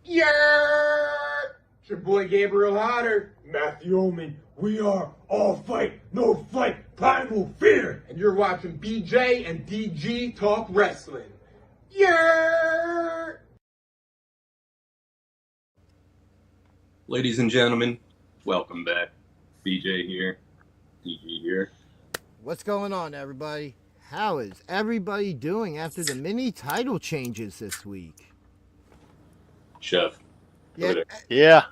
Yeah! It's your boy Gabriel Hodder, Matthew Oman. We are all fight, no fight, primal fear. And you're watching BJ and DG Talk Wrestling. Yeah! Ladies and gentlemen, welcome back. BJ here, DG here. What's going on, everybody? How is everybody doing after the mini title changes this week? Chef. Yeah.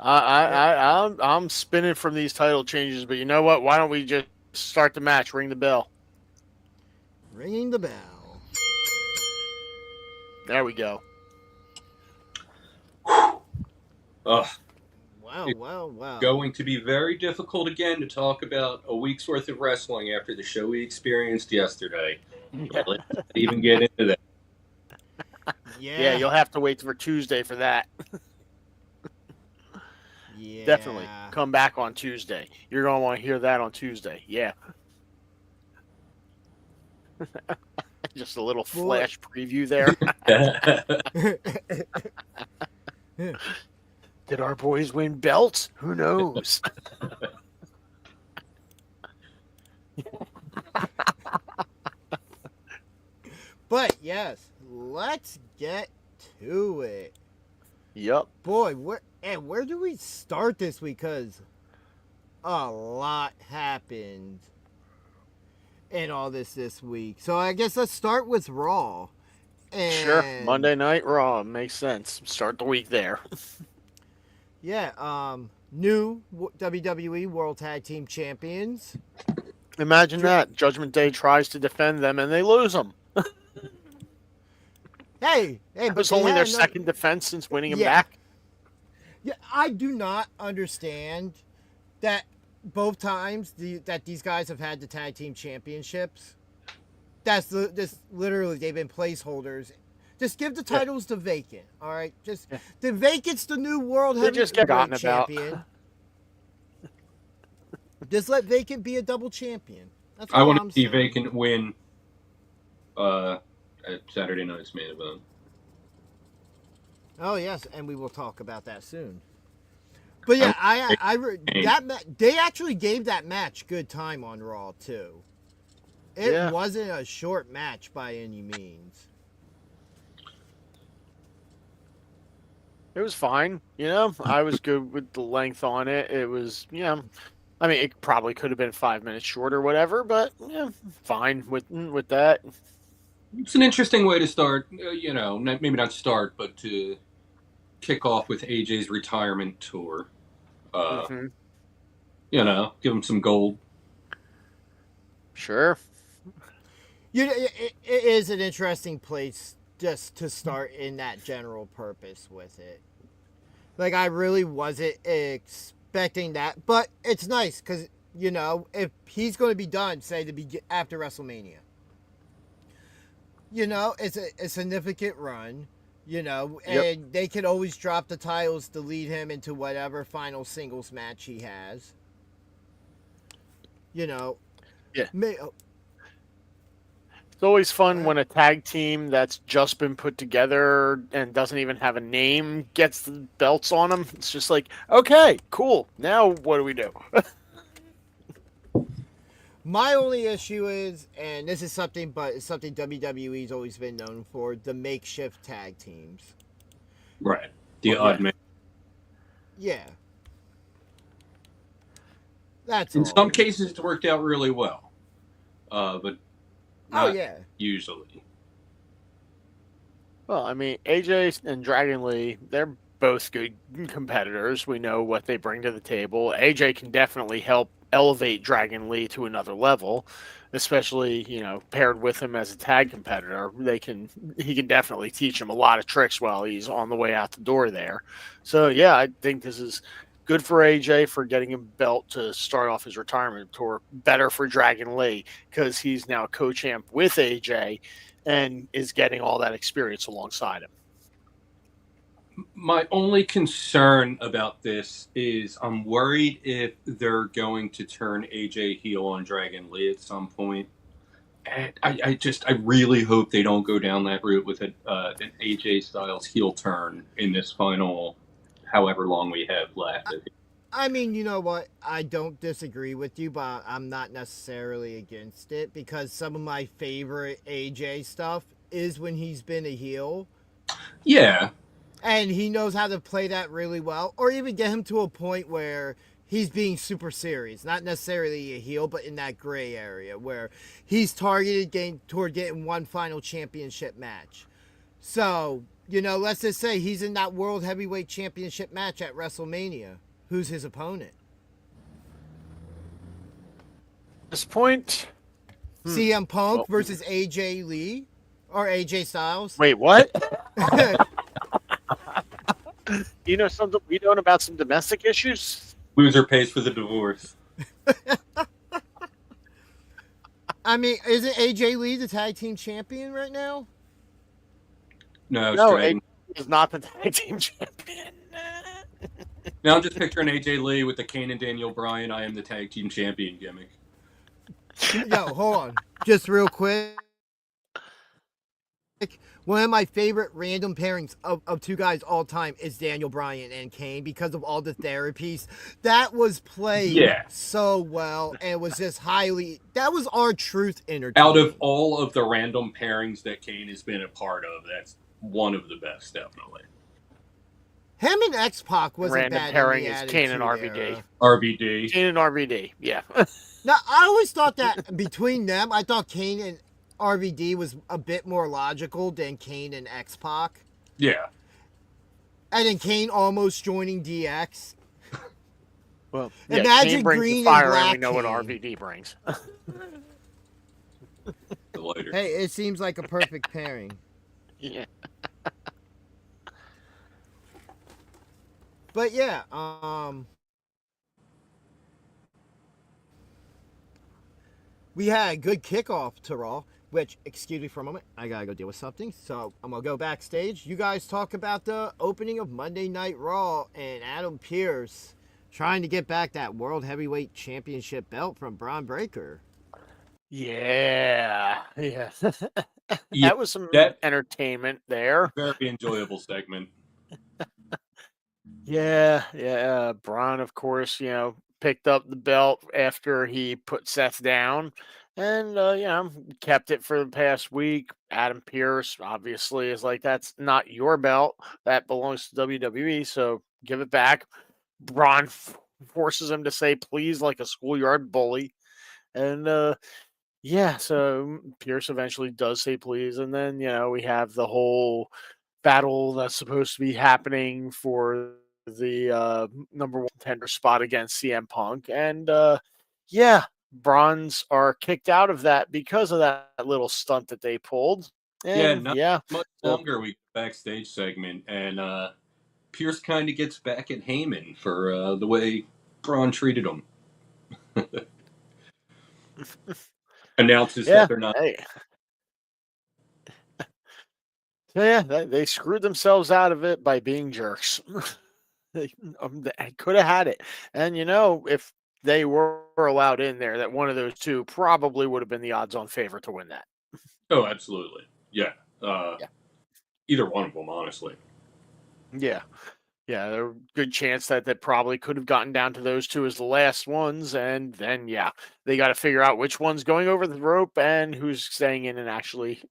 I'm spinning from these title changes, but you know what? Why don't we just start the match? Ring the bell. Ringing the bell. There we go. Ugh. Wow. Going to be very difficult again to talk about a week's worth of wrestling after the show we experienced yesterday. But let's not even get into that. Yeah, you'll have to wait for Tuesday for that. Yeah. Definitely. Come back on Tuesday. You're going to want to hear that on Tuesday. Yeah. Just a little flash preview there. Did our boys win belts? Who knows? But yes, let's get to it. Yep. Boy, where do we start this week? Because a lot happened in all this week. So I guess let's start with Raw. Sure. Monday Night Raw. Makes sense. Start the week there. Yeah. New WWE World Tag Team Champions. Imagine that. Judgment Day tries to defend them and they lose them. Hey, it was only their second defense since winning him back. Yeah, I do not understand that both times that these guys have had the tag team championships. This literally they've been placeholders. Just give the titles to Vacant, all right? The Vacant's the new World Heavyweight Champion. Just let Vacant be a double champion. That's I want to see Vacant win at Saturday night's main event. Oh yes, and we will talk about that soon. But yeah, they actually gave that match good time on Raw too. It wasn't a short match by any means. It was fine, I was good with the length on it. It was, I mean, it probably could have been 5 minutes short or whatever, but fine with that. It's an interesting way to start, maybe not start, but to kick off with AJ's retirement tour. Give him some gold. Sure. It is an interesting place just to start in that general purpose with it. Like, I really wasn't expecting that, but it's nice because, if he's going to be done, say, after WrestleMania, it's a significant run, and they can always drop the titles to lead him into whatever final singles match he has. Yeah. It's always fun when a tag team that's just been put together and doesn't even have a name gets the belts on them. It's just like, okay, cool. Now what do we do? My only issue is, and this is something WWE's always been known for, the makeshift tag teams. Right. The odd man. Yeah. That's in some cases it's worked out really well. But not usually. Well, I mean, AJ and Dragon Lee, they're both good competitors. We know what they bring to the table. AJ can definitely help elevate Dragon Lee to another level, especially, paired with him as a tag competitor. He can definitely teach him a lot of tricks while he's on the way out the door there. So, yeah, I think this is good for AJ for getting a belt to start off his retirement tour. Better for Dragon Lee because he's now co-champ with AJ and is getting all that experience alongside him. My only concern about this is I'm worried if they're going to turn AJ heel on Dragon Lee at some point. I really hope they don't go down that route with an AJ Styles heel turn in this final, however long we have left. I mean, you know what? I don't disagree with you, but I'm not necessarily against it because some of my favorite AJ stuff is when he's been a heel. Yeah. And he knows how to play that really well, or even get him to a point where he's being super serious, not necessarily a heel, but in that gray area where he's targeted toward getting one final championship match. So, let's just say he's in that World Heavyweight Championship match at WrestleMania. Who's his opponent? At this point, CM Punk versus AJ Lee or AJ Styles. Wait, what? You know something we don't about some domestic issues? Loser pays for the divorce. I mean, isn't AJ Lee the tag team champion right now? No, AJ is not the tag team champion. Now I'm just picturing AJ Lee with the Kane and Daniel Bryan, I am the tag team champion gimmick. Yo, hold on. Just real quick. One of my favorite random pairings of two guys all time is Daniel Bryan and Kane because of all the therapies. That was played so well and it was just that was our truth entertainment. Out of all of the random pairings that Kane has been a part of, that's one of the best, definitely. Him and X-Pac wasn't random bad. Pairing is Kane and RVD. Era. RVD. Kane and RVD, yeah. Now, I always thought that between them, I thought Kane and RVD was a bit more logical than Kane and X-Pac. Yeah. And then Kane almost joining DX. Well, imagine Kane brings green the fire and black. And we know Kane. what RVD brings. Hey, it seems like a perfect pairing. Yeah. But yeah, we had a good kickoff to Raw, which, excuse me for a moment, I gotta go deal with something. So I'm gonna go backstage. You guys talk about the opening of Monday Night Raw and Adam Pearce trying to get back that World Heavyweight Championship belt from Braun Breaker. Yeah. Yeah, that was some entertainment there. Very enjoyable segment. Yeah. Braun, of course, picked up the belt after he put Seth down and, kept it for the past week. Adam Pearce, obviously, is like, that's not your belt. That belongs to WWE, so give it back. Braun forces him to say please like a schoolyard bully. And, so Pearce eventually does say please. And then, we have the whole battle that's supposed to be happening for the number one contender spot against CM Punk. And, Brons are kicked out of that because of that little stunt that they pulled. And, not much longer we backstage segment. And Pearce kind of gets back at Heyman for the way Braun treated him. Announces that they're not. Hey. They screwed themselves out of it by being jerks. They could have had it. And, if they were allowed in there, that one of those two probably would have been the odds-on favorite to win that. Oh, absolutely. Yeah. Either one of them, honestly. Yeah. Yeah, there's a good chance that they probably could have gotten down to those two as the last ones. And then, they got to figure out which one's going over the rope and who's staying in and actually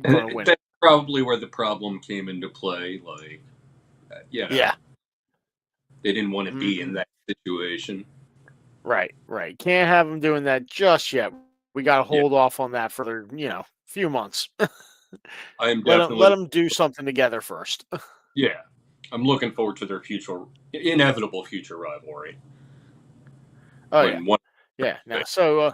going to win. That's probably where the problem came into play. Like, yeah. They didn't want to be in that situation. Right. Can't have them doing that just yet. We got to hold off on that for, few months. I am definitely let them do something together first. Yeah. I'm looking forward to their inevitable future rivalry. Oh, yeah. Now, so,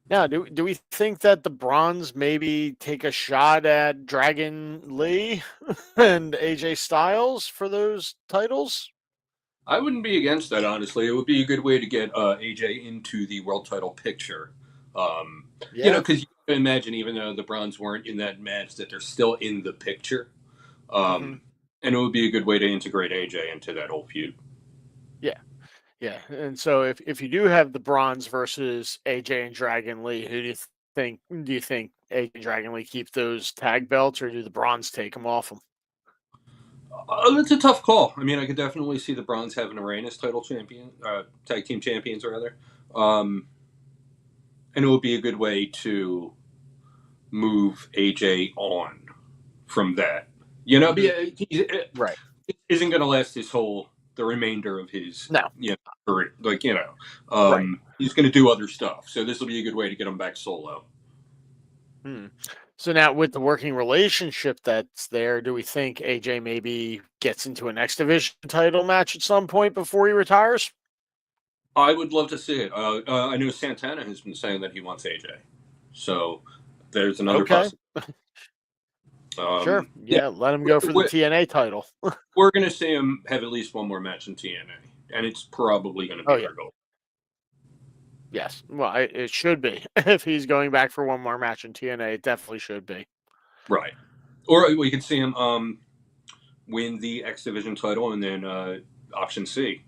now, do we think that the Brons maybe take a shot at Dragon Lee and AJ Styles for those titles? I wouldn't be against that, honestly. It would be a good way to get AJ into the world title picture. Because you can imagine, even though the Browns weren't in that match, that they're still in the picture. And it would be a good way to integrate AJ into that whole feud. Yeah. And so if you do have the Brons versus AJ and Dragon Lee, who do you think? Do you think AJ and Dragon Lee keep those tag belts, or do the Bronze take them off them? It's a tough call. I mean, I could definitely see the Bronze having a reign as tag team champions rather, and it would be a good way to move AJ on from that. You know, he Right. isn't going to last the remainder of his No. career. Like Right. he's going to do other stuff. So this will be a good way to get him back solo. So now with the working relationship that's there, do we think AJ maybe gets into an X Division title match at some point before he retires? I would love to see it. I know Santana has been saying that he wants AJ. So there's another possibility. Sure. Yeah, let him go for the TNA title. We're going to see him have at least one more match in TNA, and it's probably going to be their goal. Yes. Well, it should be. If he's going back for one more match in TNA, it definitely should be. Right. Or we could see him win the X Division title and then option C,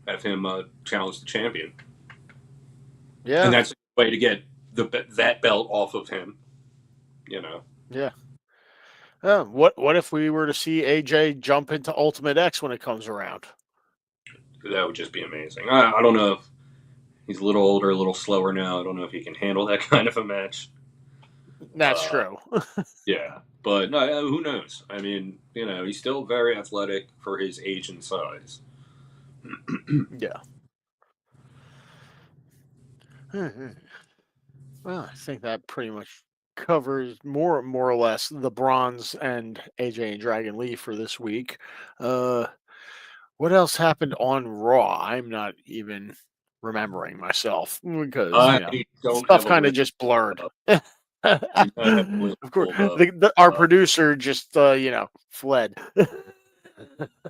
have him challenge the champion. Yeah. And that's a way to get that belt off of him, Yeah. What if we were to see AJ jump into Ultimate X when it comes around? That would just be amazing. I don't know if he's a little older, a little slower now. I don't know if he can handle that kind of a match. That's true. Yeah, but who knows? I mean, he's still very athletic for his age and size. Yeah. Well, I think that pretty much covers more or less the Bronze and AJ and Dragon Lee for this week. What else happened on Raw? I'm not even remembering myself because stuff kind of just blurred. Of course, our producer just fled.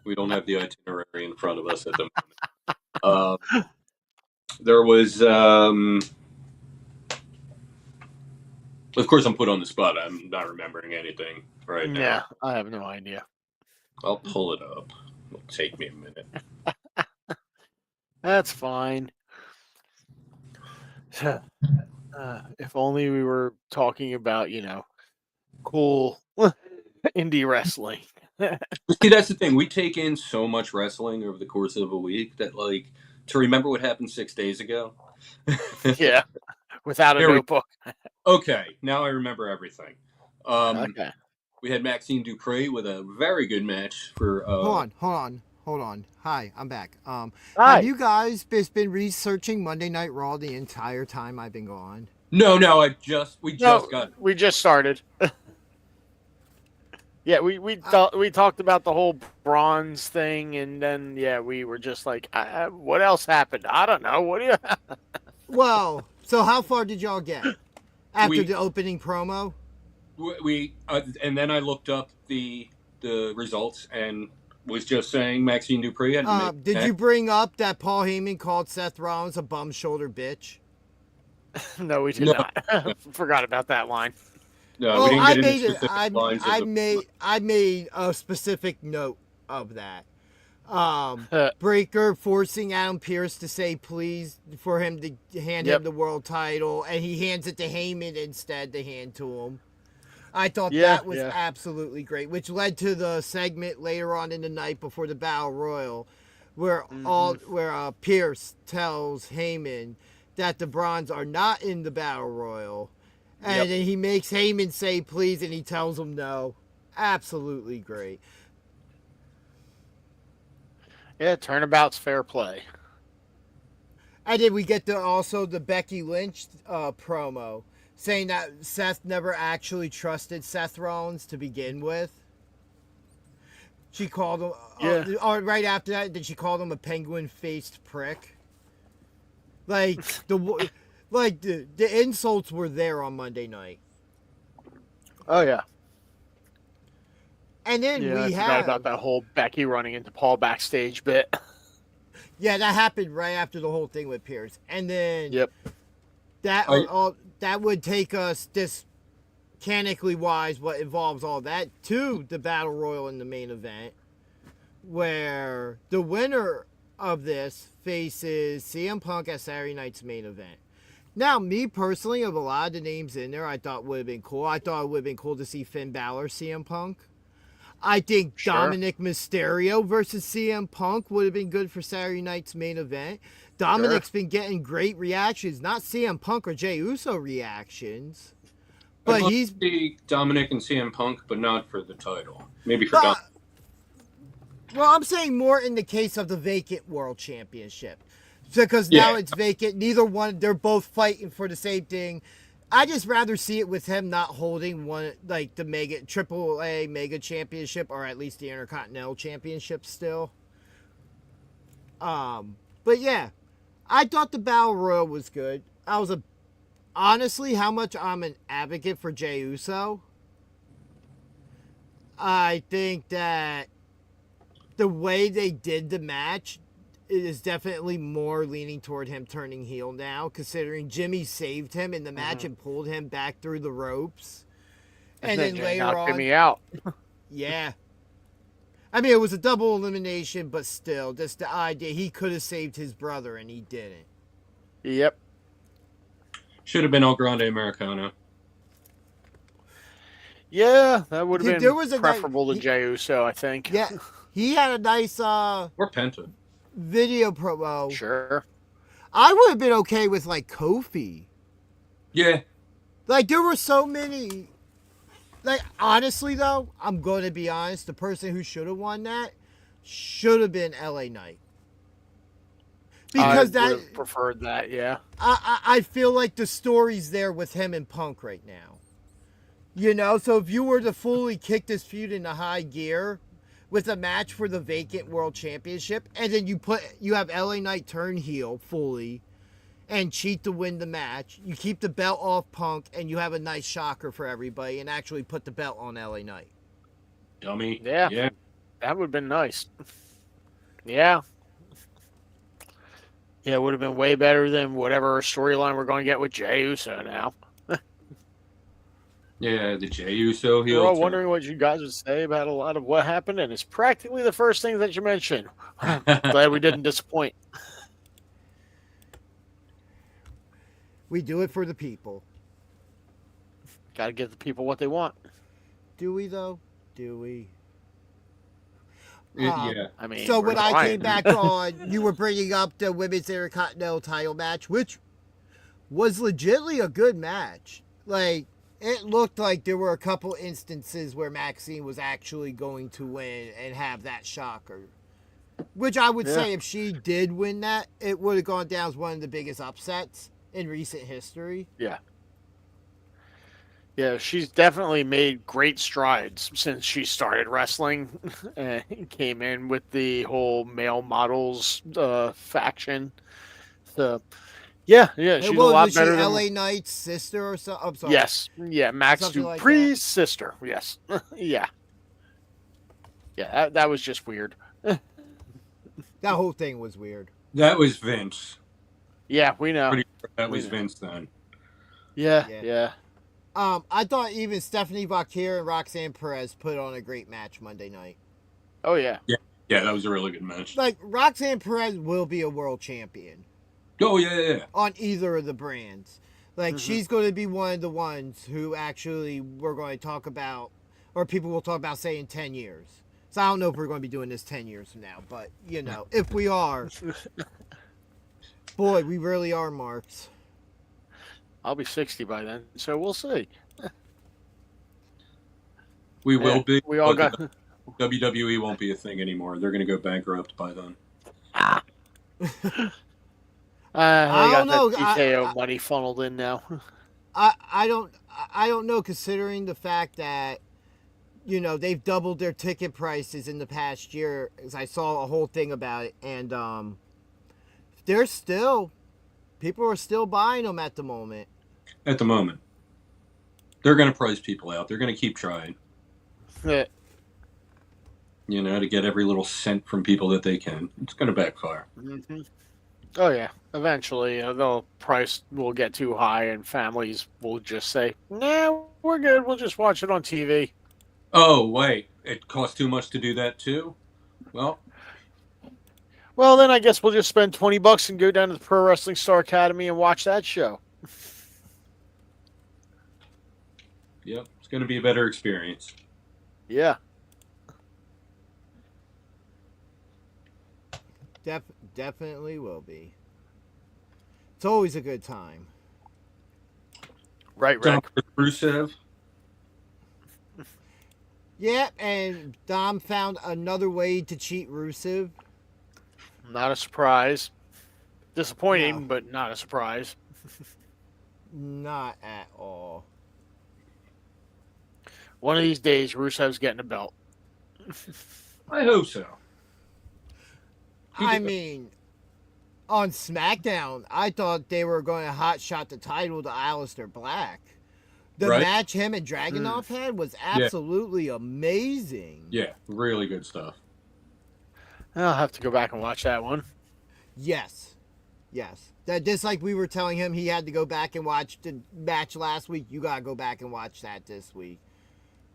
We don't have the itinerary in front of us at the moment. There was, of course, I'm put on the spot. I'm not remembering anything right now. Yeah, I have no idea. I'll pull it up. It'll take me a minute. That's fine. If only we were talking about, cool indie wrestling. See, that's the thing. We take in so much wrestling over the course of a week that, to remember what happened 6 days ago. Yeah, without a notebook. Okay, now I remember everything. Okay. We had Maxine Dupree with a very good match for. Hold on. Hi, I'm back. Hi. Have you guys been researching Monday Night Raw the entire time I've been gone? No, we just started. Yeah, we talked about the whole Bronze thing, and then we were just like, what else happened? I don't know. What do you? Well, so how far did y'all get after the opening promo? We and then I looked up the results and was just saying Maxine Dupree had. Did you bring up that Paul Heyman called Seth Rollins a bum shoulder bitch? No, we did not. Forgot about that line. No, we didn't get into specific lines. I made a specific note of that. Breaker forcing Adam Pearce to say please for him to hand him the world title, and he hands it to Heyman instead to hand to him. I thought that was absolutely great, which led to the segment later on in the night before the Battle Royal, where Pearce tells Heyman that the Bronze are not in the Battle Royal, and then he makes Heyman say please, and he tells him no. Absolutely great. Yeah, turnabout's fair play. And then we get the Becky Lynch promo, saying that Seth never actually trusted Seth Rollins to begin with. She called him, right after that, then she called him a penguin-faced prick. The insults were there on Monday night. Oh, yeah. And then I forgot about that whole Becky running into Paul backstage bit. Yeah, that happened right after the whole thing with Pierce. And then that would take us, mechanically wise, what involves all that, to the Battle Royal in the main event, where the winner of this faces CM Punk at Saturday night's main event. Now, me personally, of a lot of the names in there, I thought would have been cool. I thought it would have been cool to see Finn Balor, CM Punk. I think Sure. Dominic Mysterio versus CM Punk would have been good for Saturday night's main event. Dominic's been getting great reactions, not CM Punk or Jey Uso reactions, but I'd love he's to see Dominic and CM Punk, but not for the title. Maybe for but, Dominic. well, I'm saying more in the case of the vacant world championship. Because now Yeah. it's vacant. Neither one, they're both fighting for the same thing. I just rather see it with him not holding one, like the triple A mega championship, or at least the Intercontinental Championship still. But yeah, I thought the Battle Royal was good. Honestly, how much I'm an advocate for Jey Uso. I think that the way they did the match, it is definitely more leaning toward him turning heel now, considering Jimmy saved him in the match and pulled him back through the ropes. And then later on, Jimmy out. yeah. I mean, it was a double elimination, but still, just the idea he could have saved his brother and he didn't. Yep. Should have been El Grande Americano. Yeah, that would have There been was a preferable guy- to Jey Uso, I think. Yeah, he had a nice Or Penta. video promo. Sure. I would have been okay with like Kofi. Yeah. Like there were so many. Like honestly though, I'm going to be honest. The person who should have won that should have been LA Knight. Because I would have preferred that, yeah. I feel like the story's there with him and Punk right now. You know, so if you were to fully kick this feud into high gear with a match for the vacant world championship, and then you have LA Knight turn heel fully and cheat to win the match, you keep the belt off Punk, and you have a nice shocker for everybody and actually put the belt on LA Knight. Dummy. Yeah. Yeah. That would have been nice. Yeah. Yeah, it would have been way better than whatever storyline we're going to get with Jey Uso now. Yeah, the Jey Uso heel. We're all turn. wondering what you guys would say about a lot of what happened, and it's practically the first thing that you mentioned. Glad we didn't disappoint. We do it for the people. Got to give the people what they want. Do we though? Do we? Yeah. I mean, So we're when I trying. came back on, you were bringing up the Women's Intercontinental title match, which was legitimately a good match. Like, it looked like there were a couple instances where Maxine was actually going to win and have that shocker. Which I would say if she did win that, it would have gone down as one of the biggest upsets in recent history. Yeah. Yeah, she's definitely made great strides since she started wrestling and came in with the whole male models faction. So, yeah, she's a lot better than LA Knight's sister or something? I'm sorry. Yes, yeah, Max Something like Dupree's sister. Yes, yeah, that was just weird. That whole thing was weird. That was Vince. Yeah, we know. Pretty sure that was Vince then. Yeah. I thought even Stephanie Vaquer and Roxanne Perez put on a great match Monday night. Oh yeah. Yeah, that was a really good match. Like, Roxanne Perez will be a world champion Oh, yeah. on either of the brands. Like, she's going to be one of the ones who actually we're going to talk about, or people will talk about, say, in 10 years. So I don't know if we're going to be doing this 10 years from now, but, you know, if we are, boy, we really are, Marks. I'll be 60 by then, so we'll see. We will be. We all but got. WWE won't be a thing anymore. They're going to go bankrupt by then. They I got don't know. that TKO money funneled in now. I don't know, considering the fact that, you know, they've doubled their ticket prices in the past year, as I saw a whole thing about it, and people are still buying them at the moment. At the moment. They're going to price people out. They're going to keep trying. Yeah. You know, to get every little cent from people that they can. It's going to backfire. Mm-hmm. Oh yeah. Eventually, the price will get too high, and families will just say, "Nah, we're good. We'll just watch it on TV." Oh, wait. It costs too much to do that, too? Well, Well, then I guess we'll just spend $20 and go down to the Pro Wrestling Star Academy and watch that show. Yep, it's going to be a better experience. Yeah. Definitely will be. It's always a good time. Right, Rick. Rusev. Yeah, and Dom found another way to cheat Rusev. Not a surprise. Disappointing, No. but not a surprise. Not at all. One of these days, Rusev's getting a belt. I hope so. I mean, on SmackDown, I thought they were going to hotshot the title to Aleister Black. The match him and Dragunov had was absolutely amazing. Yeah, really good stuff. I'll have to go back and watch that one. Yes. That just like we were telling him he had to go back and watch the match last week, you got to go back and watch that this week.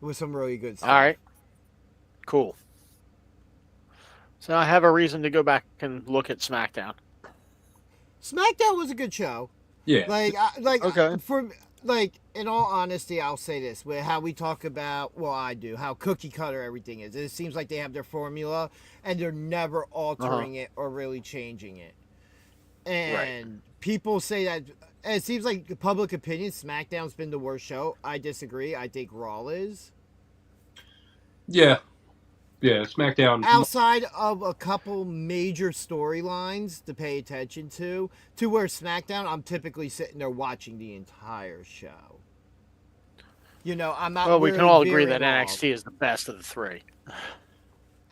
It was some really good stuff. All right. Cool. So I have a reason to go back and look at SmackDown. SmackDown was a good show. Yeah. In all honesty, I'll say this: with how we talk about, I do, how cookie cutter everything is. It seems like they have their formula, and they're never altering it or really changing it. And people say that it seems like the public opinion, SmackDown's been the worst show. I disagree. I think Raw is. Yeah, SmackDown. Outside of a couple major storylines to pay attention to where SmackDown, I'm typically sitting there watching the entire show. I'm not. Well, we can all agree that off. NXT is the best of the three.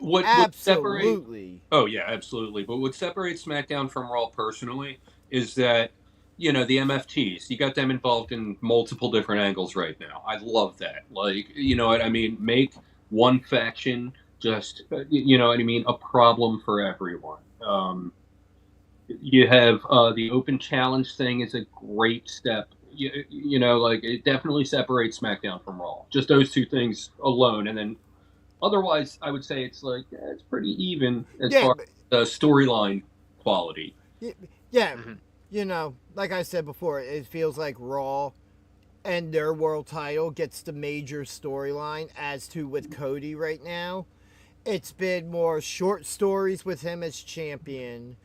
Absolutely. Absolutely. But what separates SmackDown from Raw personally is that, the MFTs, you got them involved in multiple different angles right now. I love that. Make one faction just, a problem for everyone. You have the open challenge thing is a great step. It definitely separates SmackDown from Raw. Just those two things alone. And then otherwise, I would say it's it's pretty even as far as the storyline quality. Yeah. Like I said before, it feels like Raw and their world title gets the major storyline, as to with Cody right now. It's been more short stories with him as champion,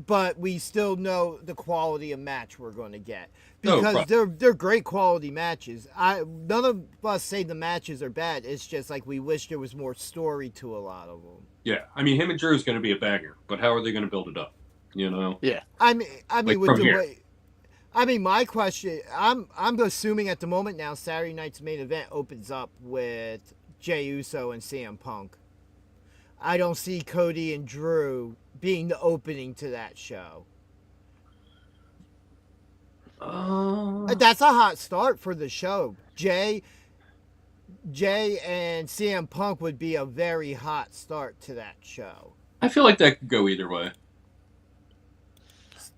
but we still know the quality of match we're going to get because they're great quality matches. None of us say the matches are bad. It's just like we wish there was more story to a lot of them. Yeah, him and Drew is going to be a banger, but how are they going to build it up? Yeah. My question, I'm assuming at the moment now Saturday night's main event opens up with Jey Uso and CM Punk. I don't see Cody and Drew being the opening to that show. That's a hot start for the show. Jey and CM Punk would be a very hot start to that show. I feel like that could go either way.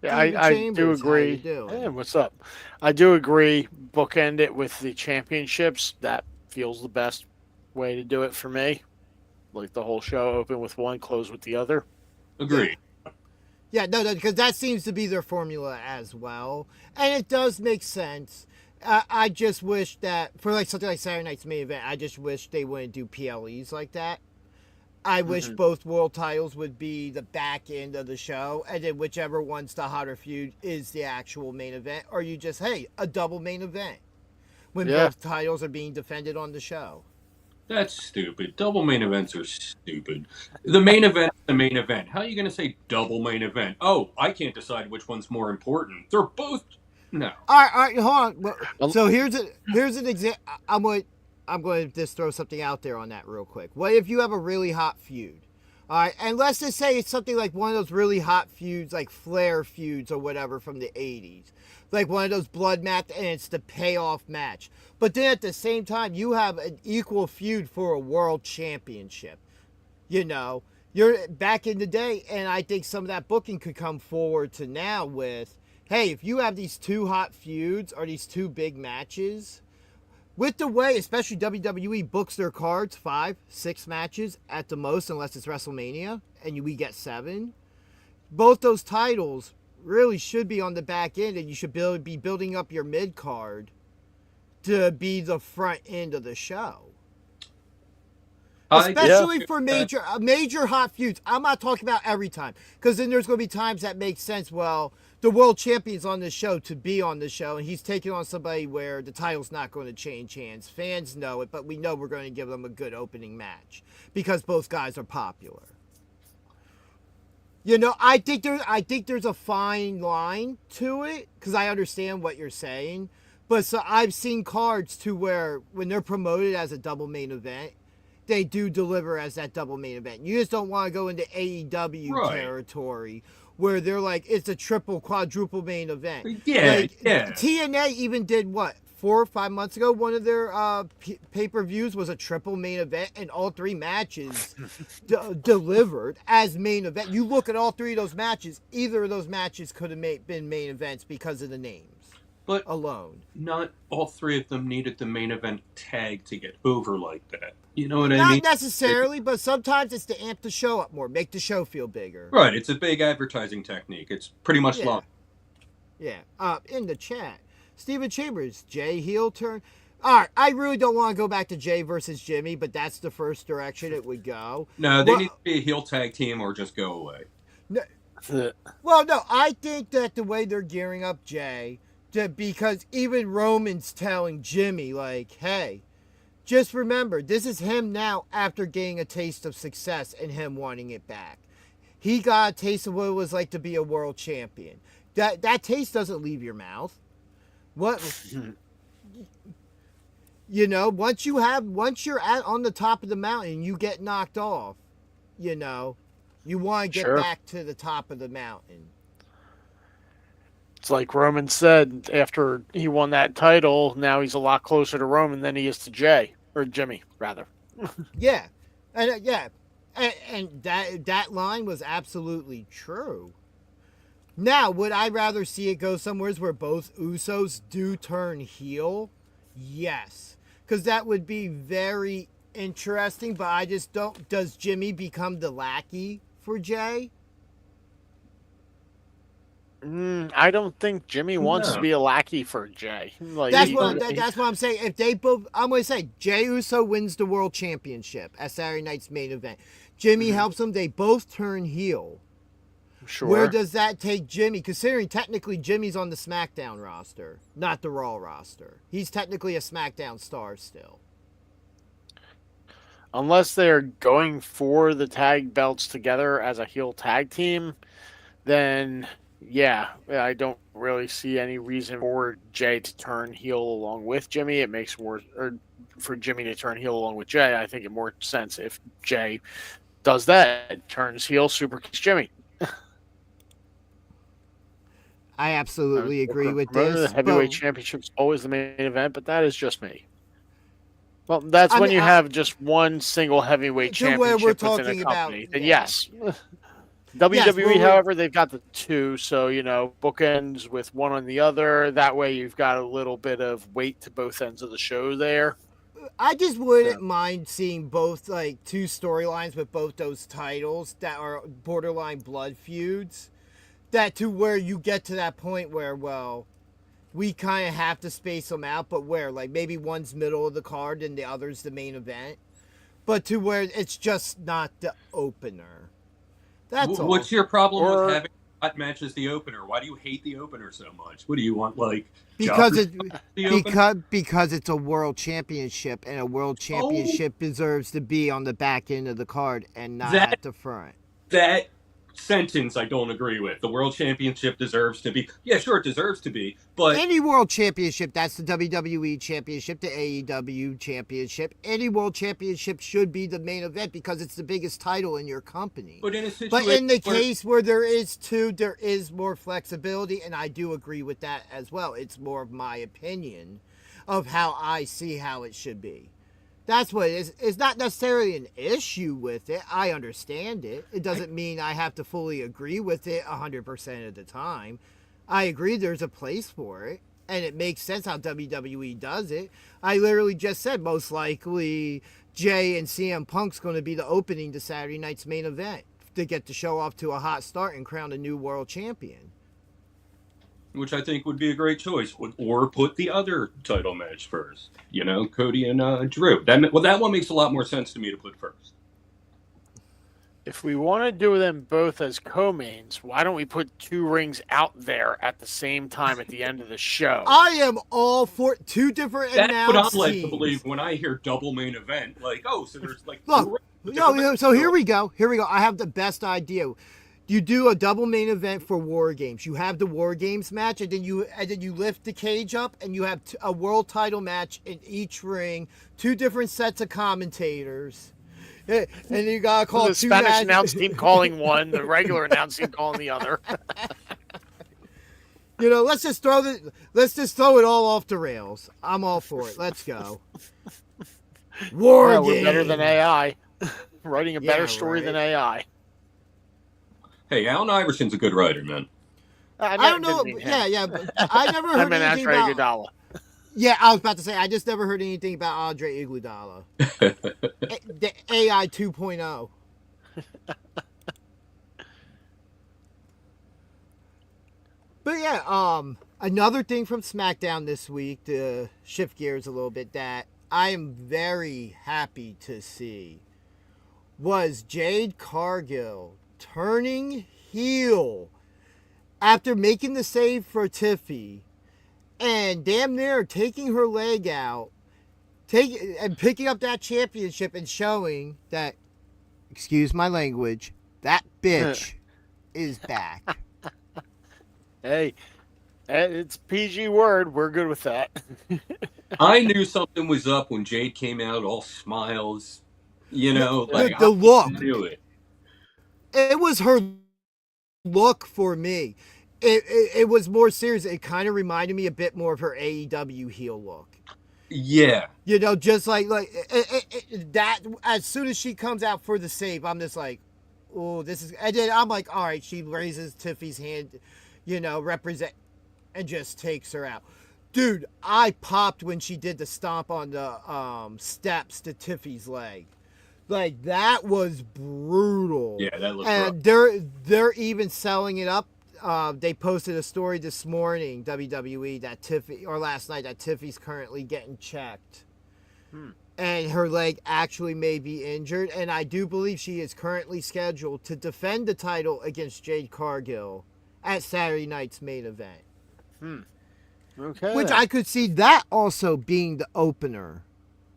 Yeah, I do agree. Hey, what's up? I do agree. Bookend it with the championships. That feels the best way to do it for me. Like the whole show open with one, close with the other. Agreed. Yeah, no, because that seems to be their formula as well. And it does make sense. I just wish that, for something like Saturday night's main event, I just wish they wouldn't do PLEs like that. I wish both world titles would be the back end of the show, and then whichever one's the hotter feud is the actual main event, or you just, a double main event when both titles are being defended on the show. That's stupid. Double main events are stupid. The main event is the main event. How are you going to say double main event? Oh, I can't decide which one's more important. They're both... No. All right, hold on. So here's an example. I'm going to just throw something out there on that real quick. What if you have a really hot feud? All right, and let's just say it's something like one of those really hot feuds, like Flair feuds or whatever from the 80s. Like one of those blood match, and it's the payoff match. But then at the same time, you have an equal feud for a world championship. You're back in the day, and I think some of that booking could come forward to now with, hey, if you have these two hot feuds or these two big matches, with the way, especially WWE books their cards, 5, 6 matches at the most, unless it's WrestleMania, and we get 7. Both those titles really should be on the back end, and you should be building up your mid card to be the front end of the show. Especially for major hot feuds. I'm not talking about every time, because then there's going to be times that make sense. Well, the world champion's on the show to be on the show, and he's taking on somebody where the title's not going to change hands. Fans know it, but we know we're going to give them a good opening match because both guys are popular. You know, I think there's a fine line to it, because I understand what you're saying. But so I've seen cards to where when they're promoted as a double main event, they do deliver as that double main event. You just don't want to go into AEW territory where they're like, it's a triple, quadruple main event. Yeah, like, TNA even did what? 4 or 5 months ago, one of their pay-per-views was a triple main event, and all 3 matches delivered as main event. You look at all 3 of those matches, either of those matches could have been main events because of the names. But alone, not all 3 of them needed the main event tag to get over like that. You know what I Not mean? necessarily, but sometimes it's to amp the show up more, make the show feel bigger. Right, it's a big advertising technique. It's pretty much long. Yeah. In the chat, Steven Chambers, Jay heel turn. All right, I really don't want to go back to Jay versus Jimmy, but that's the first direction it would go. No, they need to be a heel tag team or just go away. No, well, no, I think that the way they're gearing up Jay, because even Roman's telling Jimmy, like, hey, just remember, this is him now after getting a taste of success and him wanting it back. He got a taste of what it was like to be a world champion. That taste doesn't leave your mouth. What, you know, once you're on the top of the mountain, you get knocked off, you know, you want to get back to the top of the mountain. It's like Roman said after he won that title, now he's a lot closer to Roman than he is to Jay, or Jimmy, rather. Yeah. And that line was absolutely true. Now, would I rather see it go somewhere where both Usos do turn heel? Yes. Because that would be very interesting, but I just don't... Does Jimmy become the lackey for Jay? I don't think Jimmy wants to be a lackey for Jay. Like, that's what I'm saying. If they both... I'm going to say, Jay Uso wins the world championship at Saturday night's main event. Jimmy helps them. They both turn heel. Sure. Where does that take Jimmy? Considering technically Jimmy's on the SmackDown roster, not the Raw roster. He's technically a SmackDown star still. Unless they're going for the tag belts together as a heel tag team, then yeah, I don't really see any reason for Jay to turn heel along with Jimmy. It makes more, or for Jimmy to turn heel along with Jay. I think it more sense if Jay does that, turns heel, super kicks Jimmy. I absolutely agree with this. The heavyweight championship's always the main event, but that is just me. Well, that's when you have just one single heavyweight championship within a company. Then yes. WWE, however, they've got the 2, so, you know, bookends with one on the other. That way you've got a little bit of weight to both ends of the show there. I just wouldn't mind seeing both, like, 2 storylines with both those titles that are borderline blood feuds. That to where you get to that point where, well, we kind of have to space them out, but where, like, maybe one's middle of the card and the other's the main event. But to where it's just not the opener. That's all. What's your problem with having hot matches the opener? Why do you hate the opener so much? What do you want, like... Because it's a world championship, and a world championship deserves to be on the back end of the card and not at the front. That sentence I don't agree with. The world championship deserves to be. Yeah, sure, it deserves to be, but any world championship, that's the WWE championship, the AEW championship, any world championship should be the main event because it's the biggest title in your company. But in the case where there is 2, there is more flexibility, and I do agree with that as well. It's more of my opinion of how I see how it should be. That's what it is. It's not necessarily an issue with it. I understand it. It doesn't mean I have to fully agree with it 100% of the time. I agree there's a place for it, and it makes sense how WWE does it. I literally just said most likely Jay and CM Punk's going to be the opening to Saturday night's main event to get the show off to a hot start and crown a new world champion. which I think would be a great choice. Or put the other title match first. Cody and Drew. That one makes a lot more sense to me to put first. If we want to do them both as co-mains, why don't we put 2 rings out there at the same time at the end of the show? I am all for 2 different That's what I'm announce led to teams. believe when I hear double main event. So there's Look, so here we go. I have the best idea. You do a double main event for War Games. You have the War Games match, and then you lift the cage up, and you have a world title match in each ring. 2 different sets of commentators. And you gotta call the Spanish announce team calling one, the regular announce team calling the other. Let's just throw it all off the rails. I'm all for it. Let's go. War Games. We're better than AI. Writing a better story than AI. Hey, Allen Iverson's a good writer, man. I don't know. Yeah. But I never heard anything about Iguodala. Yeah, I was about to say, I just never heard anything about Andre Iguodala. The AI 2.0. But yeah, another thing from SmackDown this week, to shift gears a little bit, that I am very happy to see, was Jade Cargill turning heel after making the save for Tiffy and damn near taking her leg out, and picking up that championship and showing that, excuse my language, that bitch is back. Hey, it's PG word. We're good with that. I knew something was up when Jade came out, all smiles. The look. I knew it. It was her look for me. It was more serious. It kind of reminded me a bit more of her AEW heel look. Yeah. Just like that. As soon as she comes out for the save, I'm just like, oh, this is. And then I'm like, all right. She raises Tiffy's hand, represent, and just takes her out. Dude, I popped when she did the stomp on the steps to Tiffy's leg. Like, that was brutal. Yeah, that looked and rough. they're even selling it up. They posted a story this morning, WWE, last night, that Tiffy's currently getting checked. And her leg actually may be injured. And I do believe she is currently scheduled to defend the title against Jade Cargill at Saturday night's main event. Okay. Which I could see that also being the opener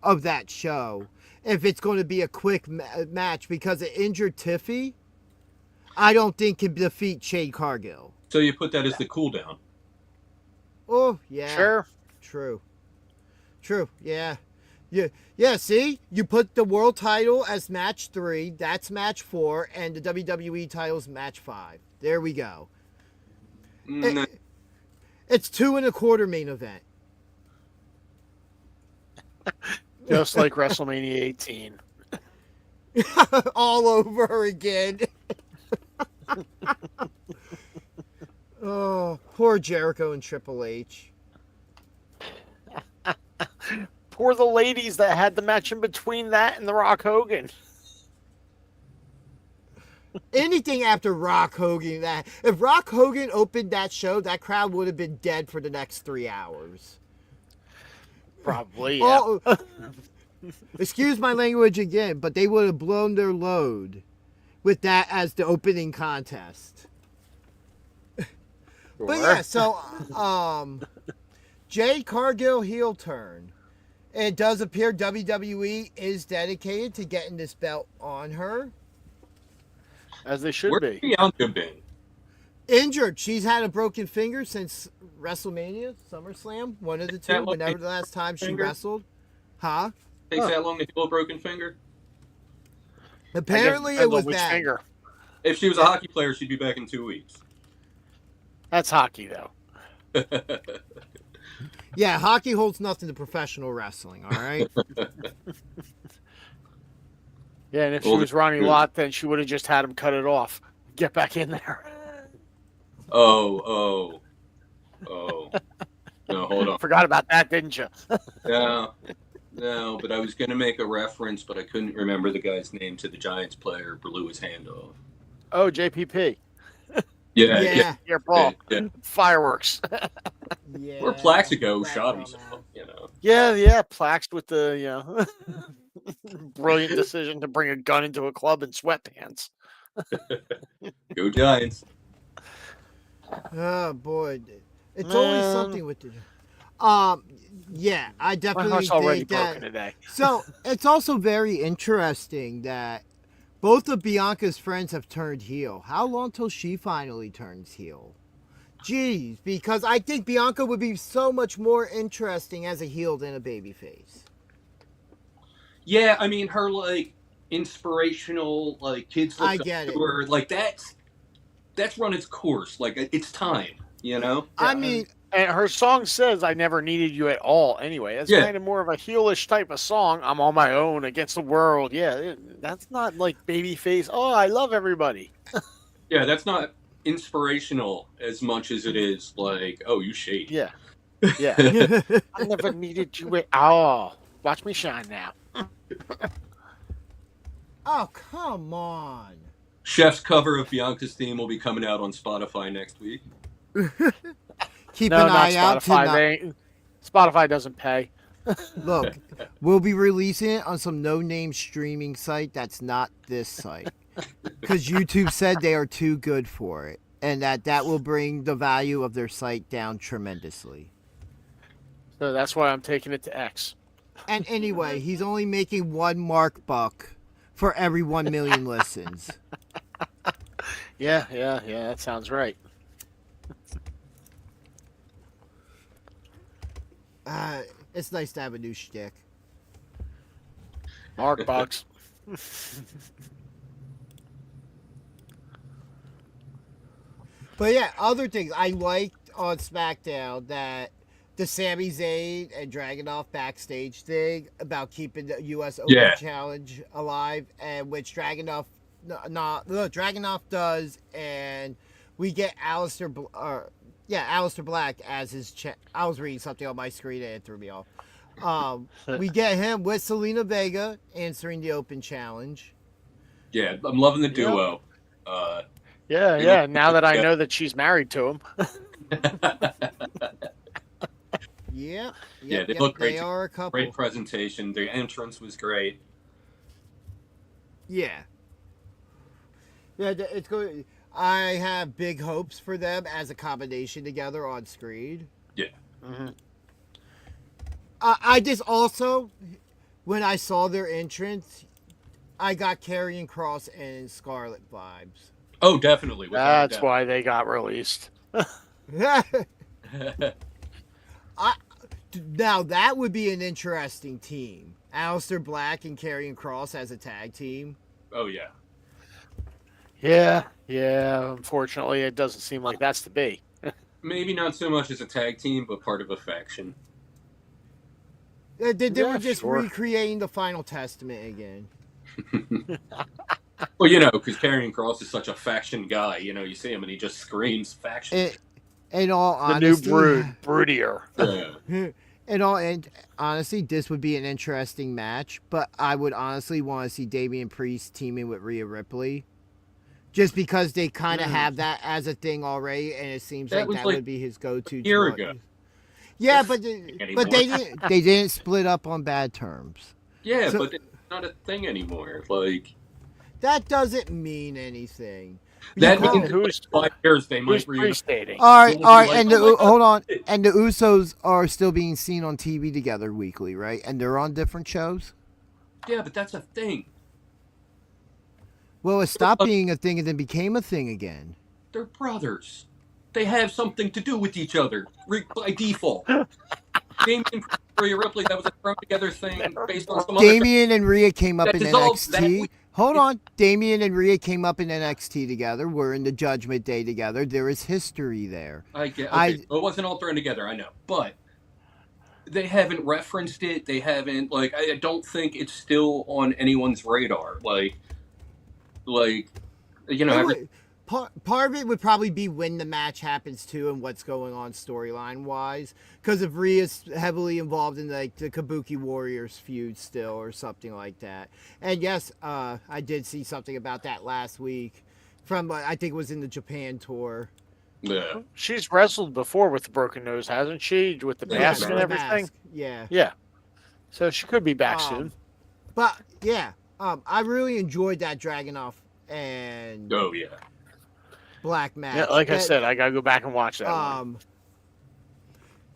of that show. If it's going to be a quick match, because an injured Tiffy, I don't think can defeat Jade Cargill. So you put that as the cool down. Oh, yeah. Sure. True. Yeah. Yeah, see? You put the world title as match 3, that's match 4, and the WWE title's match 5. There we go. It's 2 1/4 main event. Just like WrestleMania 18. All over again. Oh, poor Jericho and Triple H. Poor the ladies that had the match in between that and the Rock Hogan. Anything after Rock Hogan, if Rock Hogan opened that show, that crowd would have been dead for the next 3 hours. Probably, yeah. Excuse my language again, but they would have blown their load with that as the opening contest. Sure. But yeah, so Jade Cargill heel turn. It does appear WWE is dedicated to getting this belt on her. As they should be. Where's Bianca been? Injured. She's had a broken finger since WrestleMania, SummerSlam, one of the two, whenever the last time she wrestled. Huh? Takes that long to heal a broken finger? Apparently it was bad. Finger. If she was a hockey player, she'd be back in 2 weeks. That's hockey, though. Yeah, hockey holds nothing to professional wrestling, all right? Yeah, and if she was Ronnie Lott, then she would have just had him cut it off. Get back in there. Oh. No, hold on. Forgot about that, didn't you? No, but I was going to make a reference, but I couldn't remember the guy's name to the Giants player, blew his hand off. Oh, JPP. Yeah, Yeah. Your ball. yeah. Fireworks. Yeah. Or Plaxico That shot dumbass. himself, you know. Yeah, Plaxed with the brilliant decision to bring a gun into a club in sweatpants. Go Giants. Oh boy, it's always Man, something with the. Yeah, I my definitely heart's already think that. broken today. So it's also very interesting that both of Bianca's friends have turned heel. How long till she finally turns heel? Jeez, because I think Bianca would be so much more interesting as a heel than a babyface. Yeah, I mean, her, like, inspirational, like, kids I look up get to it. her. Like, that's run its course. Like, it's time, you know? I mean, And her song says, "I never needed you at all." Anyway, that's Yeah. kind of more of a heelish type of song. I'm on my own against the world. Yeah, that's not like babyface. Oh, I love everybody. Yeah, that's not inspirational as much as it is, like, oh, you shade. Yeah, yeah. I never needed you at all. Watch me shine now. oh come on. Chef's cover of Bianca's theme will be coming out on Spotify next week. Keep No, an not eye out. Spotify. Spotify doesn't pay. Look, we'll be releasing it on some no-name streaming site that's not this site. Because YouTube said they are too good for it. And that will bring the value of their site down tremendously. So that's why I'm taking it to X. And anyway, he's only making one mark buck for every 1 million listens. Yeah, that sounds right. It's nice to have a new shtick. Mark Bucks. But yeah, other things I liked on SmackDown that the Sami Zayn and Dragunov backstage thing about keeping the U.S. Open Challenge alive, and which Dragunov does, and we get Aleister Black as his. I was reading something on my screen and it threw me off. We get him with Selena Vega answering the Open Challenge. Yeah, I'm loving the duo. Yeah. Now that I know that she's married to him. Yeah, they look great. They are a couple. Great presentation. The entrance was great. Yeah, it's good. I have big hopes for them as a combination together on screen. Yeah. Mm-hmm. I just also, when I saw their entrance, I got Karrion Kross and Scarlett vibes. Oh, definitely. That's why they got released. Now that would be an interesting team. Aleister Black and Karrion Kross as a tag team. Oh yeah. Yeah. Unfortunately, it doesn't seem like that's to be. Maybe not so much as a tag team, but part of a faction. They were just recreating the Final Testament again. Well, you know, because Karrion Kross is such a faction guy. You know, you see him and he just screams faction. In all honesty, the new brood, broodier. Yeah. And honestly, this would be an interesting match, but I would honestly want to see Damian Priest teaming with Rhea Ripley. Just because they kind of have that as a thing already, and it seems that would be his go-to. Year ago. Yeah, but they didn't split up on bad terms. Yeah, so, but it's not a thing anymore. Like that doesn't mean anything. That means who's 5 years they might restating. All right, and hold on, and the Usos are still being seen on TV together weekly, right? And they're on different shows. Yeah, but that's a thing. Well, it stopped being a thing and then became a thing again. They're brothers. They have something to do with each other by default. Damian and Rhea Ripley, that was a thrown together thing based on some Damian and Rhea came up in NXT. Hold on. Damian and Rhea came up in NXT together. We're in the Judgment Day together. There is history there. I get. Okay. It wasn't all thrown together, I know. But they haven't referenced it. They haven't, I don't think it's still on anyone's radar. You know, part of it would probably be when the match happens too, and what's going on storyline wise. Because if Rhea's heavily involved in the Kabuki Warriors feud still, or something like that. And yes, I did see something about that last week. from I think it was in the Japan tour. Yeah. She's wrestled before with the broken nose, hasn't she? With the Yeah, mask with and the everything. mask. Yeah. Yeah. So she could be back soon. But yeah, I really enjoyed that Dragunov and Oh yeah. Black match. Yeah, like I said, I gotta go back and watch that one.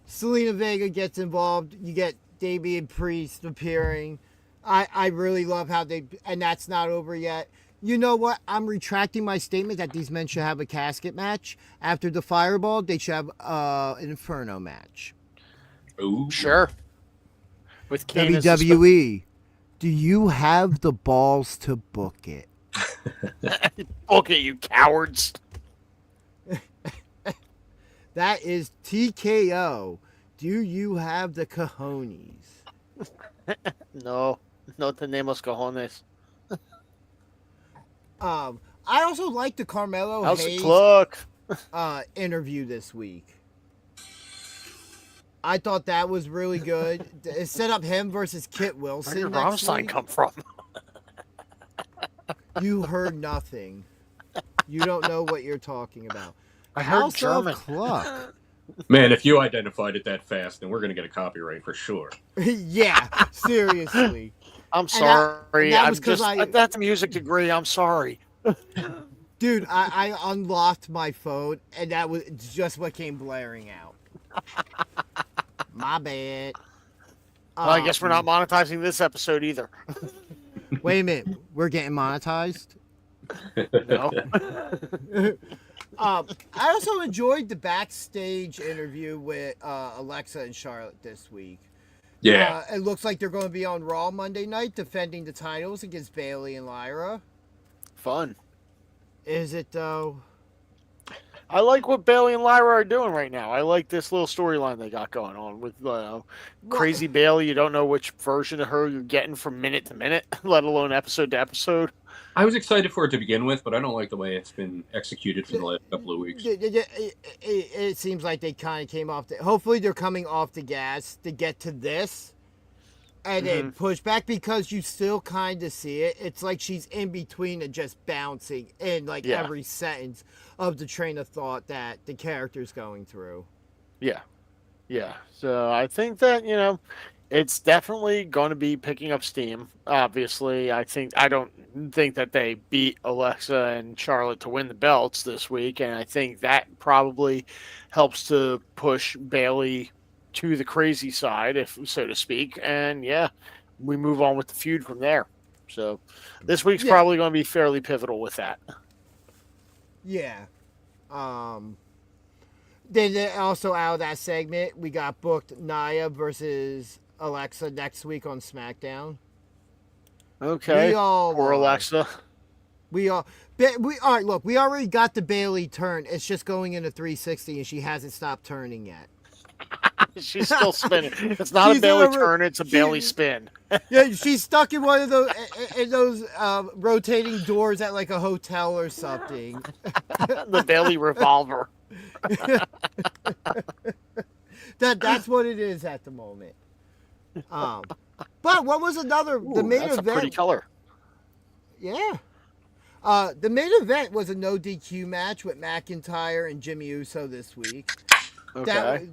Selena Vega gets involved. You get Damian Priest appearing. I really love how and that's not over yet. You know what? I'm retracting my statement that these men should have a casket match. After the Fireball, they should have an Inferno match. Ooh. Sure. With Kane WWE, do you have the balls to book it? Book it, you cowards. That is TKO. Do you have the cojones? No tenemos cojones. I also like the Carmelo How's Hayes it look? interview this week. I thought that was really good. It set up him versus Kit Wilson. Where did next Rammstein week. come from? You heard nothing. You don't know what you're talking about. I heard House German. of Cluck. Man, if you identified it that fast, then we're gonna get a copyright for sure. Yeah, seriously. I'm sorry. that was 'cause that's a music degree. I'm sorry. Dude, I unlocked my phone, and that was just what came blaring out. My bad. Well, I guess we're not monetizing this episode either. Wait a minute. We're getting monetized? No. I also enjoyed the backstage interview with Alexa and Charlotte this week. Yeah. It looks like they're going to be on Raw Monday night defending the titles against Bayley and Lyra. Fun. Is it, though? I like what Bayley and Lyra are doing right now. I like this little storyline they got going on with crazy Bayley. You don't know which version of her you're getting from minute to minute, let alone episode to episode. I was excited for it to begin with, but I don't like the way it's been executed for the last couple of weeks. It seems like they kind of came off hopefully they're coming off the gas to get to this and then push back, because you still kind of see it. It's like she's in between and just bouncing in every sentence of the train of thought that the character's going through. Yeah. Yeah. So I think that, it's definitely going to be picking up steam. Obviously, I don't think that they beat Alexa and Charlotte to win the belts this week, and I think that probably helps to push Bayley to the crazy side, if so to speak. And yeah, we move on with the feud from there. So this week's probably going to be fairly pivotal with that. Yeah. Then also out of that segment, we got booked Nia versus Alexa next week on SmackDown. Okay. Or Alexa. All right, look, we already got the Bayley turn. It's just going into 360 and she hasn't stopped turning yet. She's still spinning. It's not a Bayley turn, it's a Bayley spin. Yeah, she's stuck in one of those rotating doors at like a hotel or something. The Bayley revolver. That's what it is at the moment. But what was the main that's event? A pretty color. Yeah. The main event was a no DQ match with McIntyre and Jimmy Uso this week. Okay.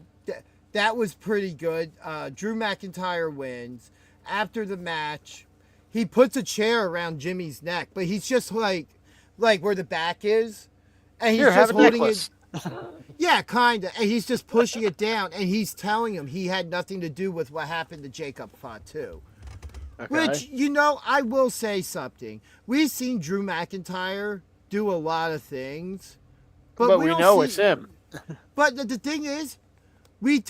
That was pretty good. Drew McIntyre wins. After the match, he puts a chair around Jimmy's neck, but he's just like where the back is, and he's just holding it. Yeah, kinda. And he's just pushing it down, and he's telling him he had nothing to do with what happened to Jacob Fatu. Okay. Which, I will say something. We've seen Drew McIntyre do a lot of things, but we know it's him. But the thing is,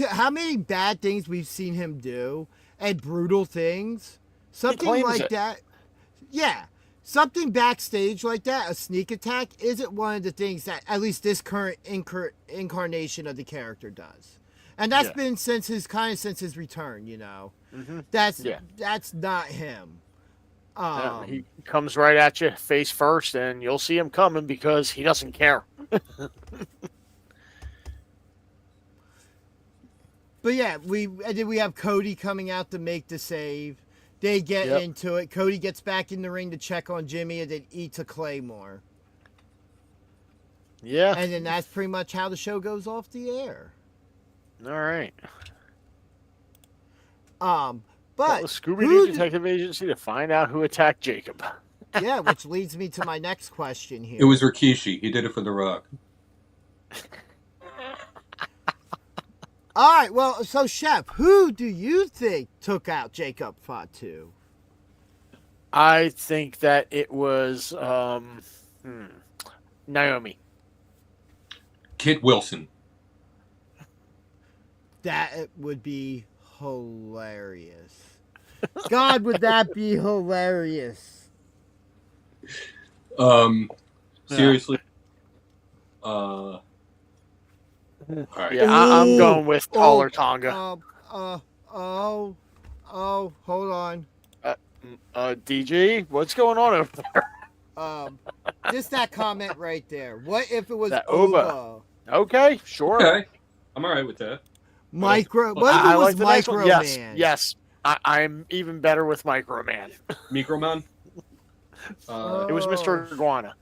how many bad things we've seen him do, and brutal things, something like that. Yeah. Something backstage like that, a sneak attack, isn't one of the things that at least this current incarnation of the character does. And that's been since his return, Mm-hmm. That's not him. He comes right at you face first, and you'll see him coming because he doesn't care. But yeah, we have Cody coming out to make the save. They get into it. Cody gets back in the ring to check on Jimmy and then eats a Claymore. Yeah. And then that's pretty much how the show goes off the air. All right. But Call the Scooby-Doo Detective Agency to find out who attacked Jacob. Yeah, which leads me to my next question here. It was Rikishi. He did it for The Rock. All right, well, so Chef, who do you think took out Jacob Fatu? I think that it was Naomi. Kit Wilson. That would be hilarious. God, would that be hilarious? Seriously. All right. Yeah, I'm going with Taller Tonga. Hold on. DG, what's going on over there? Just that comment right there. What if it was That Oba? Okay, sure. Okay. I'm all right with that. What if it was like the Micro next one. Man? Yes. I'm even better with Micro Man. Microman? It was Mr. Iguana.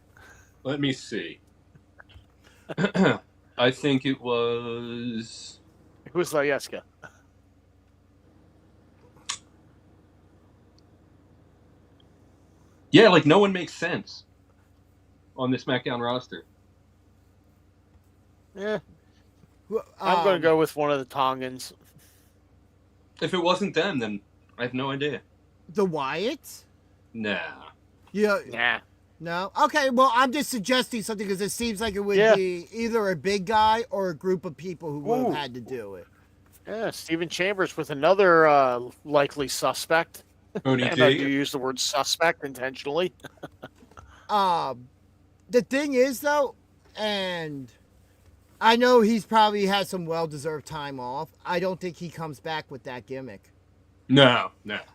Let me see. I think it was... It was Layeska. Yeah, like no one makes sense on the SmackDown roster. Yeah. I'm going to go with one of the Tongans. If it wasn't them, then I have no idea. The Wyatts? Nah. Yeah. Nah. No? Okay, well, I'm just suggesting something because it seems like it would be either a big guy or a group of people who would have had to do it. Yeah, Stephen Chambers with another likely suspect. Cody And J. I do use the word suspect intentionally. The thing is, though, and I know he's probably had some well-deserved time off. I don't think he comes back with that gimmick. No.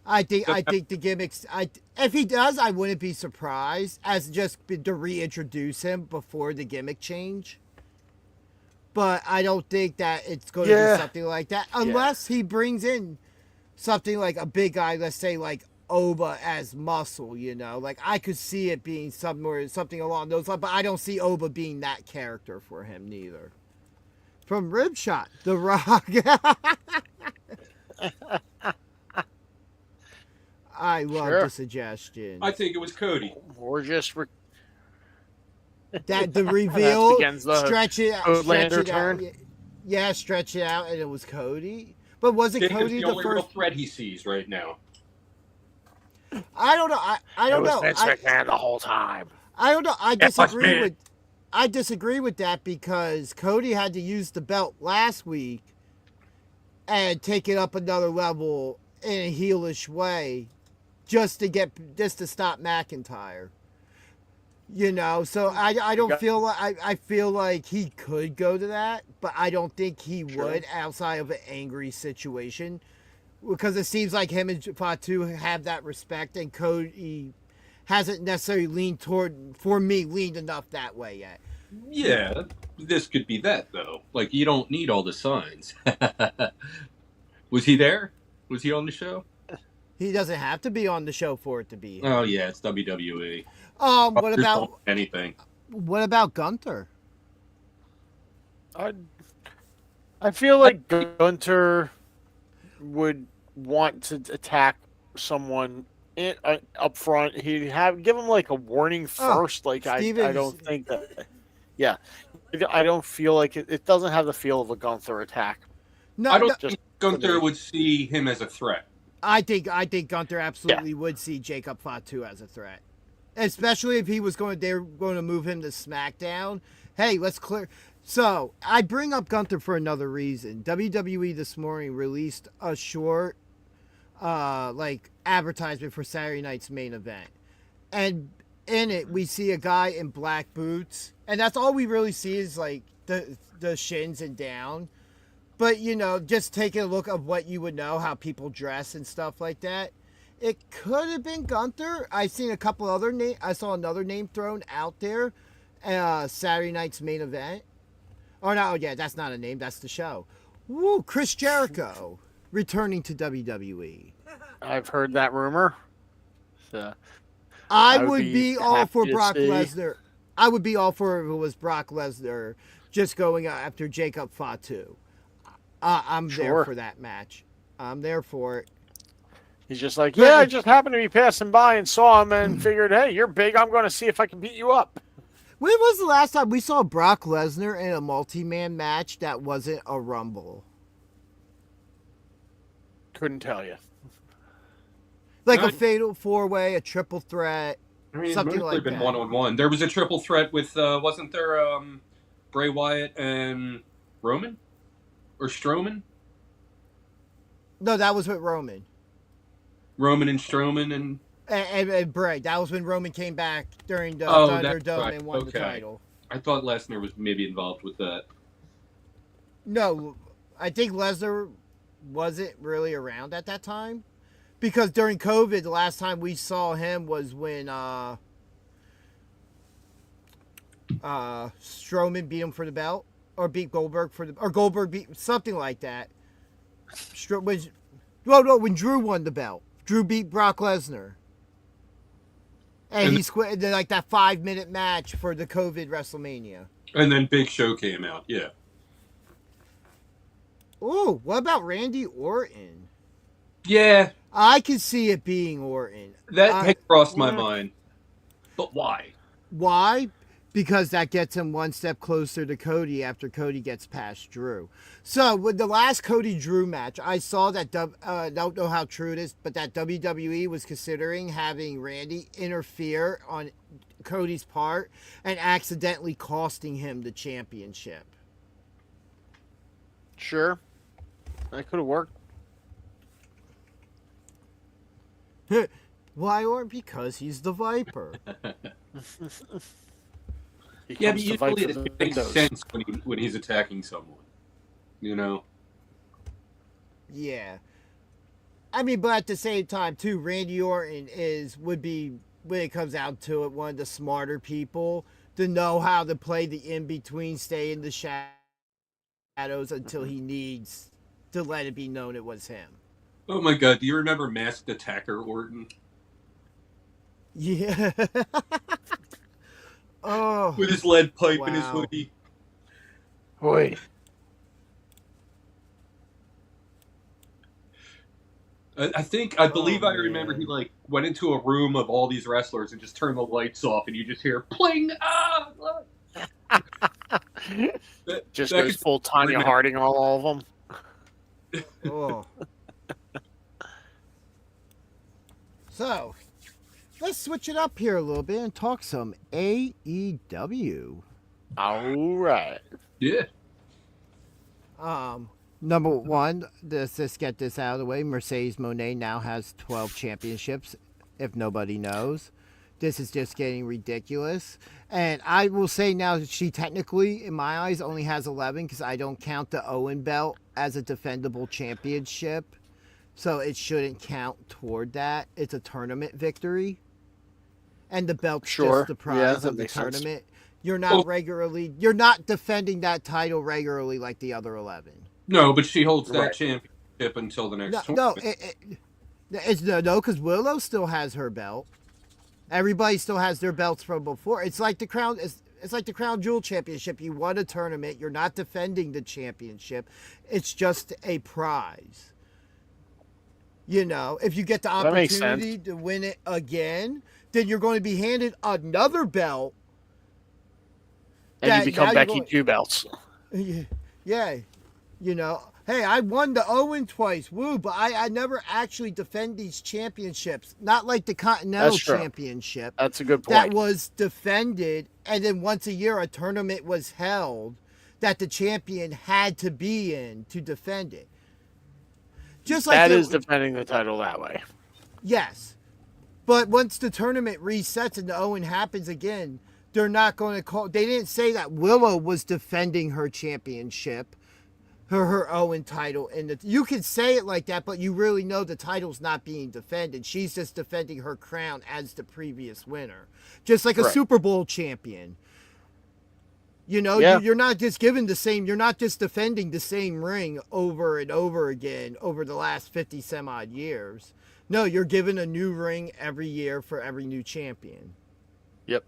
I think the gimmicks. If he does, I wouldn't be surprised, as just to reintroduce him before the gimmick change. But I don't think that it's going to be something like that unless he brings in something like a big guy. Let's say like Oba as muscle. Like I could see it being something along those lines. But I don't see Oba being that character for him neither. From Ribshot, The Rock. I love the suggestion. I think it was Cody. Or just that the reveal, stretch it out. Yeah, stretch it out, and it was Cody. But was it Cody the the only first real threat he sees right now? I don't know. I don't know. Vince McMahon the whole time. I don't know. I disagree with that because Cody had to use the belt last week and take it up another level in a heelish way just to stop McIntyre. So I don't feel like I feel like he could go to that, but I don't think he would outside of an angry situation, because it seems like him and Fatu have that respect, and Cody hasn't necessarily leaned enough that way yet. Yeah, this could be that though. Like you don't need all the signs. Was he there? Was he on the show? He doesn't have to be on the show for it to be. Oh yeah, it's WWE. What about anything? What about Gunther? I feel like Gunther would want to attack someone up front. He'd give him like a warning first. I don't think that. Yeah, I don't feel like it doesn't have the feel of a Gunther attack. No, I don't think Gunther would see him as a threat. I think Gunther absolutely would see Jacob Fatu as a threat, especially if they're going to move him to SmackDown. Hey, let's clear. So I bring up Gunther for another reason. WWE this morning released a short, advertisement for Saturday night's main event, and in it we see a guy in black boots, and that's all we really see is like the shins and down. But, just taking a look of what you would know, how people dress and stuff like that, it could have been Gunther. I've seen a couple other names. I saw another name thrown out there, Saturday night's main event. Oh, no, yeah, that's not a name. That's the show. Woo, Chris Jericho returning to WWE. I've heard that rumor. So I would be all for Brock Lesnar. I would be all for it if it was Brock Lesnar just going after Jacob Fatu. I'm there for that match. I'm there for it. He's just like, yeah, I just happened to be passing by and saw him and figured, hey, you're big. I'm going to see if I can beat you up. When was the last time we saw Brock Lesnar in a multi-man match that wasn't a Rumble? Couldn't tell you. Like a fatal four-way, a triple threat, something like that. Been one-on-one. There was a triple threat with, wasn't there Bray Wyatt and Roman? Or Strowman? No, that was with Roman. Roman and Strowman and Bray. That was when Roman came back during the Thunderdome and won the title. I thought Lesnar was maybe involved with that. No, I think Lesnar wasn't really around at that time. Because during COVID, the last time we saw him was when Strowman beat him for the belt. Or beat Goldberg or Goldberg beat something like that. When Drew won the belt. Drew beat Brock Lesnar. And he squared like that 5-minute match for the COVID WrestleMania. And then Big Show came out, yeah. Oh, what about Randy Orton? Yeah. I could see it being Orton. That had crossed my mind. But why? Why? Because that gets him one step closer to Cody after Cody gets past Drew. So with the last Cody-Drew match, I saw that, don't know how true it is, but that WWE was considering having Randy interfere on Cody's part and accidentally costing him the championship. Sure. That could have worked. Why, or because he's the Viper. Yeah, but usually it makes sense when he's attacking someone. You know? Yeah. I mean, but at the same time, too, Randy Orton would be, when it comes out to it, one of the smarter people to know how to play the in-between, stay in the shadows until he needs to let it be known it was him. Oh my god, do you remember Masked Attacker Orton? Yeah. Oh, with his lead pipe and his hoodie. Boy. I believe I remember he like went into a room of all these wrestlers and just turned the lights off and you just hear pling. Just goes full Tanya Harding on all of them. Oh. So, let's switch it up here a little bit and talk some AEW. All right. Yeah. Number one, let's get this out of the way. Mercedes Moné now has 12 championships, if nobody knows. This is just getting ridiculous. And I will say now that she technically, in my eyes, only has 11 because I don't count the Owen belt as a defendable championship. So it shouldn't count toward that. It's a tournament victory. And the belt's just the prize of the tournament. Sense. You're not defending that title regularly like the other 11. No, but she holds that championship until the next tournament. No, because Willow still has her belt. Everybody still has their belts from before. It's like the crown. It's like the Crown Jewel Championship. You won a tournament. You're not defending the championship. It's just a prize. You know, if you get the opportunity to win it again, then you're going to be handed another belt. And you become Becky 2 belts. Yeah. You know, hey, I won the Owen twice, woo, but I never actually defend these championships. Not like the Continental Championship. That's a good point. That was defended, and then once a year a tournament was held that the champion had to be in to defend it. Just like that is defending the title that way. Yes. But once the tournament resets and the Owen happens again, they're not going to call. They didn't say that Willow was defending her championship, her Owen title. You could say it like that, but you really know the title's not being defended. She's just defending her crown as the previous winner. Just like a Super Bowl champion. You know, you're not just given the same, you're not just defending the same ring over and over again over the last 50 some odd years. No, you're given a new ring every year for every new champion. Yep.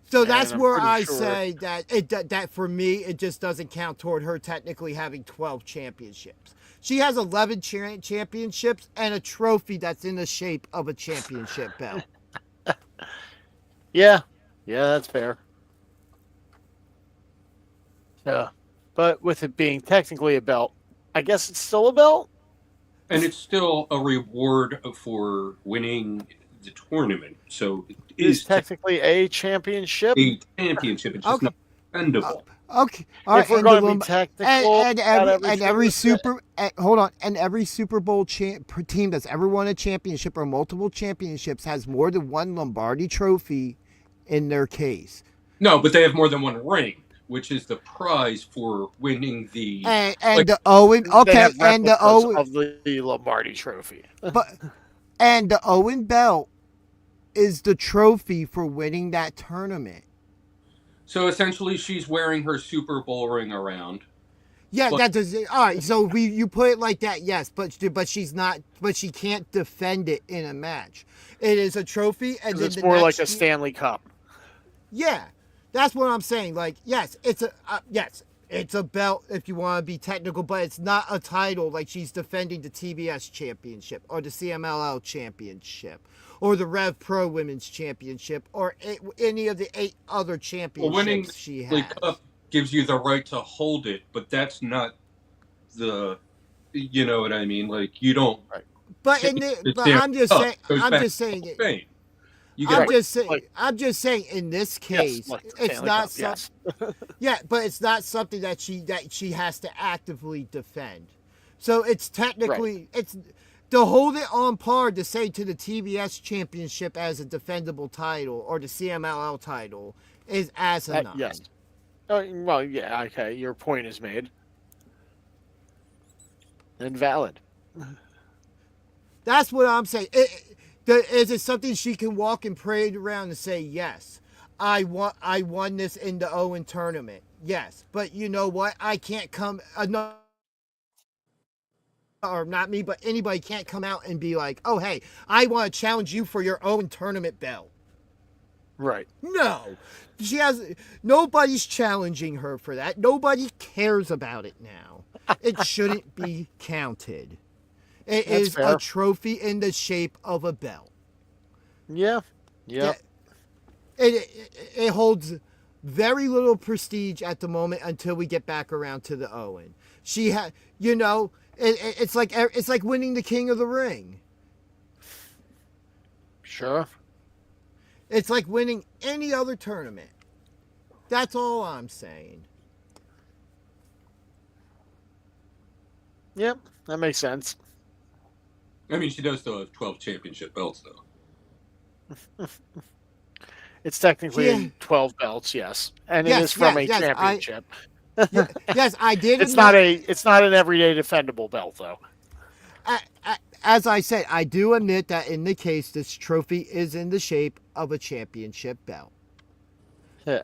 So that's I'm where pretty I sure- say that for me, it just doesn't count toward her technically having 12 championships. She has 11 championships and a trophy that's in the shape of a championship belt. Yeah, that's fair. Yeah, but with it being technically a belt, I guess it's still a belt. And it's still a reward for winning the tournament. So it It's is technically a championship. a championship. It's just Okay. not defendable. Okay, all right. If we're and going the to be technical, and every super hold on, and every Super Bowl team that's ever won a championship or multiple championships has more than one Lombardi trophy in their case. No, but they have more than one ring, which is the prize for winning the. And the Owen, they okay, have and the replicas Owen, of the Lombardi Trophy. and the Owen belt is the trophy for winning that tournament. So essentially, she's wearing her Super Bowl ring around. Yeah, But- that does. All right, so you put it like that, yes, but she's not, but she can't defend it in a match. It is a trophy, and then It's the more like next a year- Stanley Cup. Yeah, that's what I'm saying. Like, yes, it's a belt if you want to be technical, but it's not a title like she's defending the TBS championship or the CMLL championship or the Rev Pro Women's Championship or any of the 8 other Well, championships winning she the has. cup gives you the right to hold it, but that's not the. You know what I mean? Like you don't. But I'm just Cup saying, goes I'm back just to saying, Spain. You I'm get just saying, like- I'm just saying. In this case, Yes, like the it's Stanley not Cup, something. yes. Yeah, but it's not something that she has to actively defend. So it's technically it's to hold it on par to say to the TBS championship as a defendable title or the CMLL title is asinine. Yes. Oh, well, yeah, okay. Your point is made. And valid. That's what I'm saying. Is it something she can walk and parade around and say, yes, I won this in the Owen tournament. Yes, but you know what? I can't come or not me, but anybody can't come out and be like, oh, hey, I want to challenge you for your own tournament belt. Right. No, nobody's challenging her for that. Nobody cares about it now. It shouldn't be counted. It That's is fair. a trophy in the shape of a belt. Yeah. Yeah. It holds very little prestige at the moment until we get back around to the Owen. She had, it's like winning the King of the Ring. Sure. It's like winning any other tournament. That's all I'm saying. Yep. That makes sense. I mean, she does still have 12 championship belts, though. It's technically Yeah. 12 belts, yes. And it Yes, is from yes, a championship. Yes, I did. It's admit- not an everyday defendable belt though. As I said, I do admit that in the case, this trophy is in the shape of a championship belt. Yeah.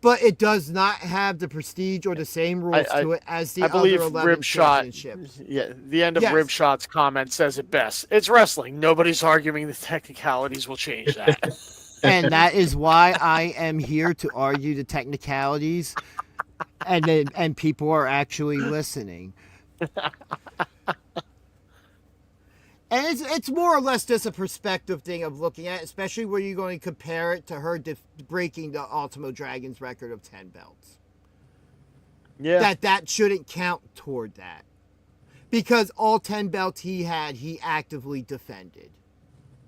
But it does not have the prestige or the same rules to it as the I believe other 11 Ribshot. championships. Yeah, the end of Yes. Ribshot's comment says it best. It's wrestling. Nobody's arguing the technicalities will change that. And that is why I am here to argue the technicalities, and people are actually listening. And it's more or less just a perspective thing of looking at it, especially where you're going to compare it to her breaking the Ultimo Dragon's record of 10 belts. Yeah. That shouldn't count toward that. Because all 10 belts he had, he actively defended.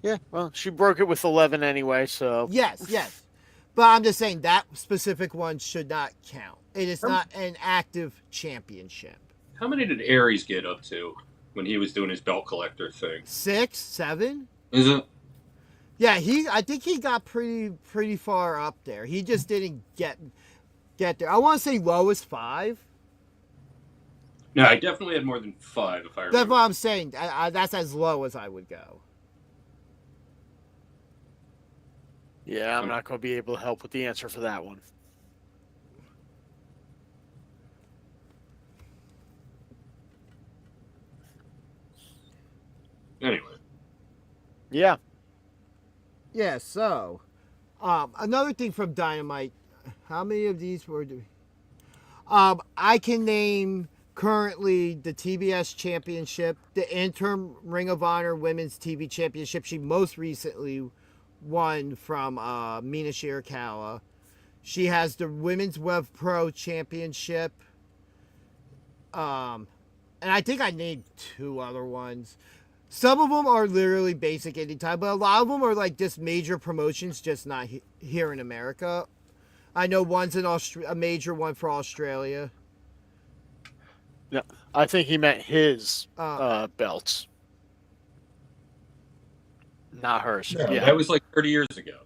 Yeah. Well, she broke it with 11 anyway, so. Yes. But I'm just saying that specific one should not count. It is not an active championship. How many did Aries get up to when he was doing his belt collector thing? 6, 7? Is it? Yeah, I think he got pretty far up there. He just didn't get there. I want to say lowest 5. No, I definitely had more than 5, if I remember. That's what I'm saying. That's as low as I would go. Yeah, I'm not going to be able to help with the answer for that one. Anyway. Yeah. Yeah, so Another thing from Dynamite. How many of these were? I can name currently the TBS Championship, the interim Ring of Honor Women's TV Championship. She most recently won from Mina Shirakawa. She has the Women's Web Pro Championship. And I think I named 2 other ones. Some of them are literally basic indie time, but a lot of them are like just major promotions, just not here in America. I know one's a major one for Australia. Yeah, I think he meant his belts, not hers. No, Yeah, that was like 30 years ago.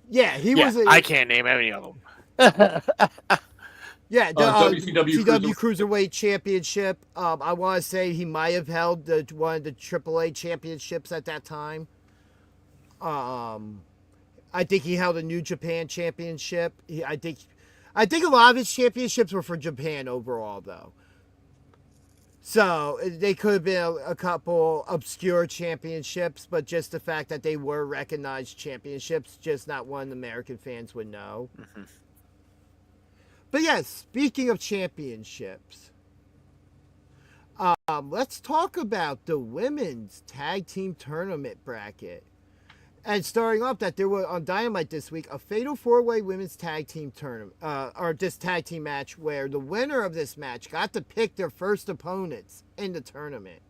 Yeah, he yeah, was. I can't name any of them. Yeah, the WCW CW Cruiserweight Championship. I want to say he might have held one of the AAA championships at that time. I think he held a New Japan Championship. I think a lot of his championships were for Japan overall, though. So they could have been a couple obscure championships, but just the fact that they were recognized championships, just not one American fans would know. Mm-hmm. But yes, speaking of championships, let's talk about the women's tag team tournament bracket. And starting off, that there was on Dynamite this week a fatal 4-way women's tag team tournament, or this tag team match, where the winner of this match got to pick their first opponents in the tournament.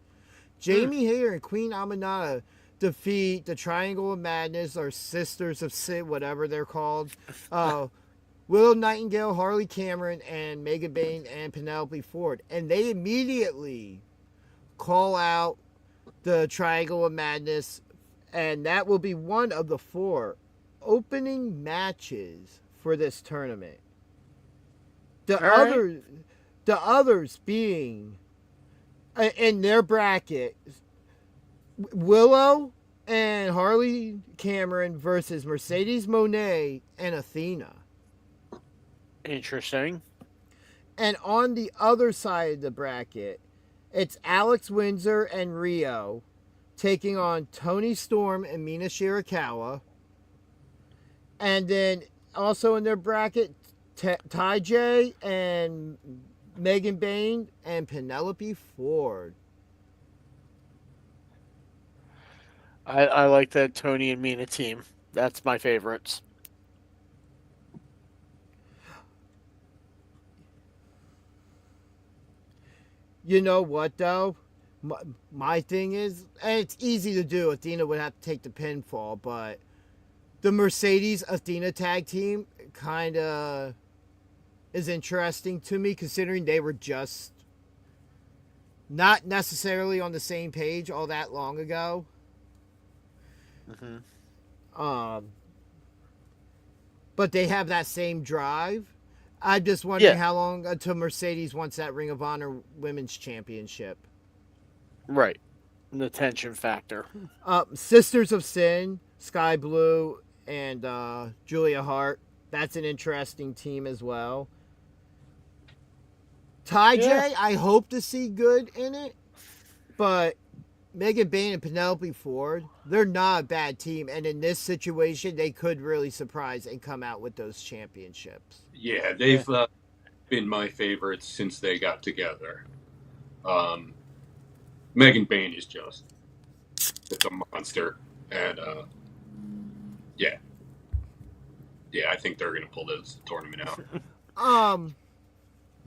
Jamie Hayter and Queen Aminata defeat the Triangle of Madness, or Sisters of Sin, whatever they're called. Willow Nightingale, Harley Cameron, and Megan Bayne and Penelope Ford. And they immediately call out the Triangle of Madness, and that will be one of the 4 opening matches for this tournament. The others being in their bracket, Willow and Harley Cameron versus Mercedes Moné and Athena. Interesting. And on the other side of the bracket, it's Alex Windsor and Rio taking on Toni Storm and Mina Shirakawa. And then also in their bracket, Ty J and Megan Bayne and Penelope Ford. I like that Tony and Mina team. That's my favorites. You know what, though? My thing is, and it's easy to do, Athena would have to take the pinfall, but the Mercedes-Athena tag team kind of is interesting to me, considering they were just not necessarily on the same page all that long ago. Mm-hmm. But they have that same drive. I'm just wondering how long until Mercedes wants that Ring of Honor Women's Championship. Right. The tension factor. Sisters of Sin, Sky Blue, and Julia Hart. That's an interesting team as well. Ty J, I hope to see good in it. But Megan Bayne and Penelope Ford, they're not a bad team. And in this situation, they could really surprise and come out with those championships. Yeah, they've been my favorites since they got together. Megan Bayne is just a monster. And, yeah, I think they're going to pull this tournament out.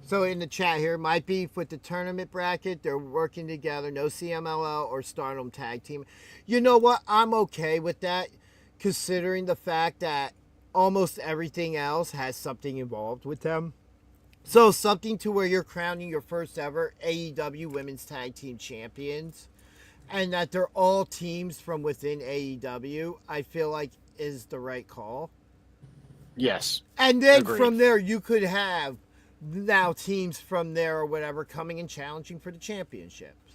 So in the chat here, my beef with the tournament bracket, they're working together, no CMLL or Stardom tag team. You know what? I'm okay with that, considering the fact that almost everything else has something involved with them. So something to where you're crowning your first ever AEW Women's Tag Team Champions, and that they're all teams from within AEW, I feel like is the right call. Yes. And then from there, you could have now teams from there or whatever coming and challenging for the championships.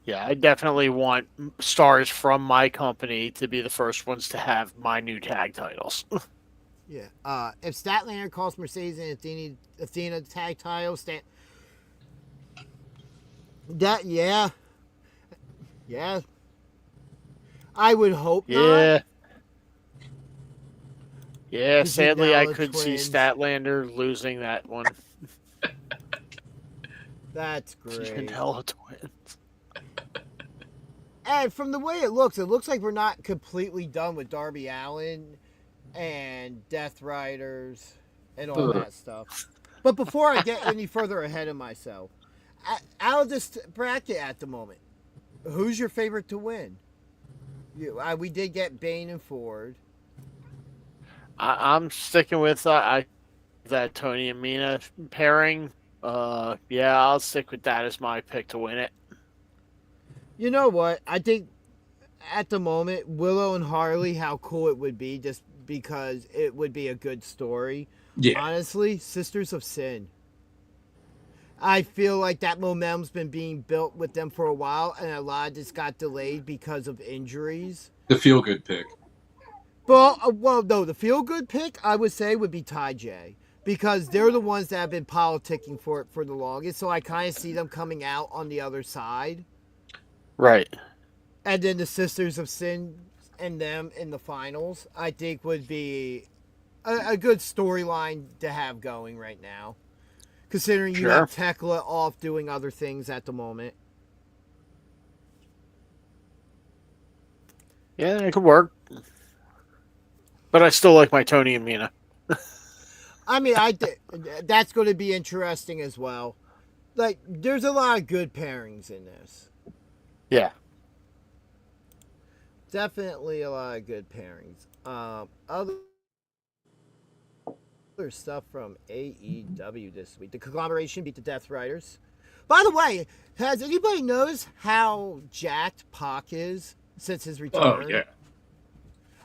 Yeah, I definitely want stars from my company to be the first ones to have my new tag titles. Yeah. If Statlander calls Mercedes and Athena tag titles, yeah. I would hope not. Yeah, The sadly, I Janela could see twins. Statlander losing that one. That's great. Janela twins. And from the way it looks like we're not completely done with Darby Allin and Death Riders and all that stuff. But before I get any further ahead of myself, out of this bracket at the moment, who's your favorite to win? We did get Bane and Ford. I'm sticking with that Tony and Mina pairing. Yeah, I'll stick with that as my pick to win it. You know what? I think at the moment, Willow and Harley, how cool it would be just because it would be a good story. Yeah. Honestly, Sisters of Sin. I feel like that momentum's been being built with them for a while, and a lot of this got delayed because of injuries. The feel-good pick. Well, no, the feel-good pick, I would say, would be Ty J. Because they're the ones that have been politicking for it for the longest, so I kind of see them coming out on the other side. Right. And then the Sisters of Sin and them in the finals, I think would be a good storyline to have going right now. Considering you have Tekla off doing other things at the moment. Yeah, it could work. But I still like my Tony and Mina. I mean, that's going to be interesting as well. Like, there's a lot of good pairings in this. Yeah. Definitely a lot of good pairings. Other stuff from AEW this week. The Conglomeration beat the Death Riders. By the way, has anybody noticed how jacked Pac is since his return? Oh, yeah.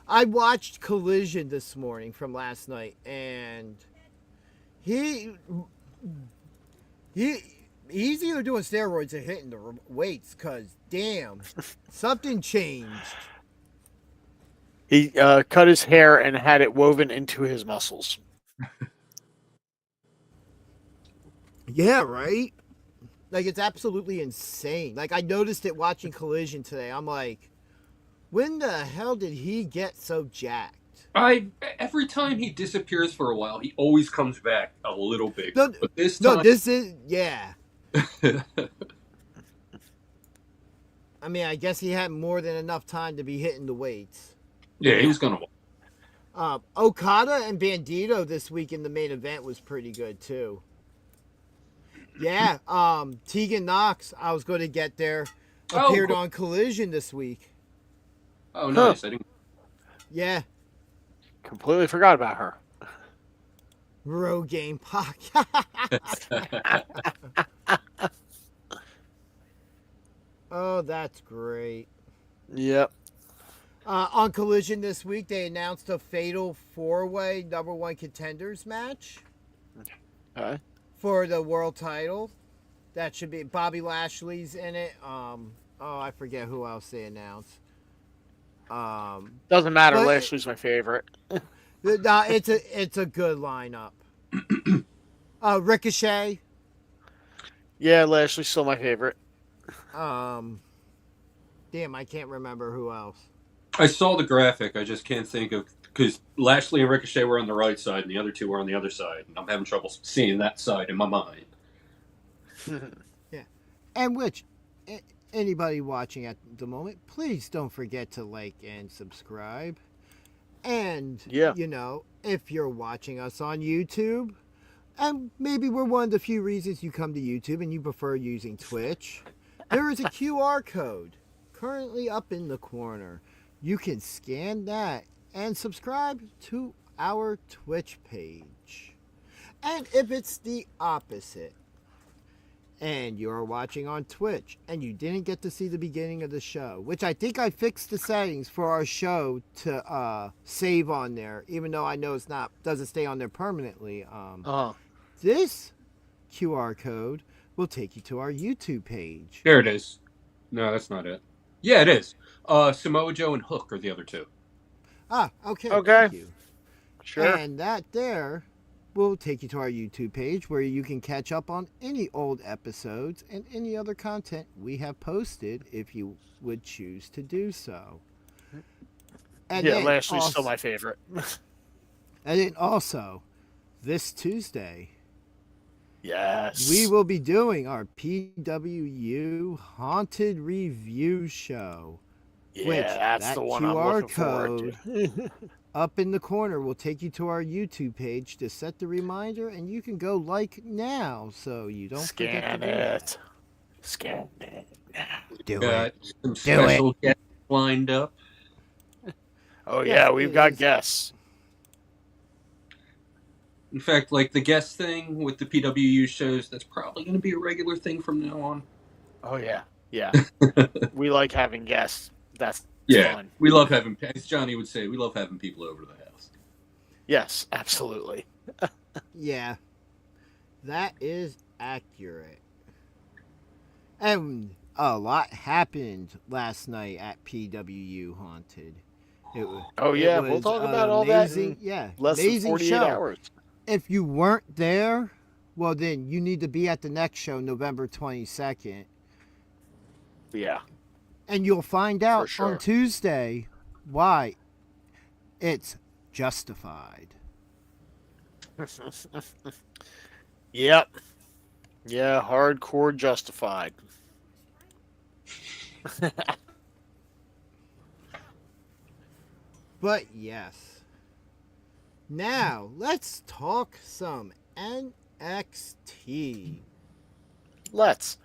I watched Collision this morning from last night, and he's either doing steroids or hitting the weights, because, damn, something changed. He cut his hair and had it woven into his muscles. Yeah, right? Like, it's absolutely insane. Like, I noticed it watching Collision today. I'm like, when the hell did he get so jacked? Every time he disappears for a while, he always comes back a little bigger. No, but this time... this is... Yeah. I mean, I guess he had more than enough time to be hitting the weights. Yeah, he was going to... Okada and Bandito this week in the main event was pretty good, too. Yeah, Tegan Knox, I was going to get there, appeared on Collision this week. Oh, nice. I didn't... Yeah. Completely forgot about her. Road Game Pac. Oh, that's great. Yep. On Collision this week, they announced a fatal 4-way #1 contenders match. Okay. For the world title. That should be Bobby Lashley's in it. I forget who else they announced. Doesn't matter. Lashley's my favorite. It's a good lineup. Ricochet. Yeah, Lashley's still my favorite. Damn, I can't remember who else. I saw the graphic. I just can't think of, because Lashley and Ricochet were on the right side, and the other two were on the other side. And I'm having trouble seeing that side in my mind. Yeah, and anybody watching at the moment, please don't forget to like and subscribe. And if you're watching us on YouTube, and maybe we're one of the few reasons you come to YouTube and you prefer using Twitch, there is a QR code currently up in the corner. You can scan that and subscribe to our Twitch page. And if it's the opposite, and you're watching on Twitch and you didn't get to see the beginning of the show, which I think I fixed the settings for our show to save on there, even though I know doesn't stay on there permanently. This QR code will take you to our YouTube page. There it is. No, that's not it. Yeah, it is. Samoa Joe and Hook are the other two. Okay. Okay. Thank you. Sure. And that there will take you to our YouTube page where you can catch up on any old episodes and any other content we have posted if you would choose to do so. And yeah, Lashley's still my favorite. And then also, this Tuesday, Yes. we will be doing our PWU Haunted Review Show. Yeah, which that's that the one I'm QR looking forward to. up in the corner will take you to our YouTube page to set the reminder, and you can go like now so you don't forget to do that. Scan it now. Do Got it. some Do it. special guests lined up. Oh, Yes, yeah, we've it got is. guests. In fact, like the guest thing with the PWU shows, that's probably going to be a regular thing from now on. Oh, yeah. Yeah. We like having guests. That's Yeah, fun. we love having, as Johnny would say, we love having people over to the house. Yes, absolutely. Yeah, that is accurate. And a lot happened last night at PWU Haunted. Oh, it yeah, we'll was talk an about all that amazing, in yeah, less than amazing 48 show. hours. If you weren't there, well, then you need to be at the next show, November 22nd. Yeah. And you'll find out sure. on Tuesday why it's justified. Yep. Yeah, hardcore justified. But yes. Now, let's talk some NXT. Let's.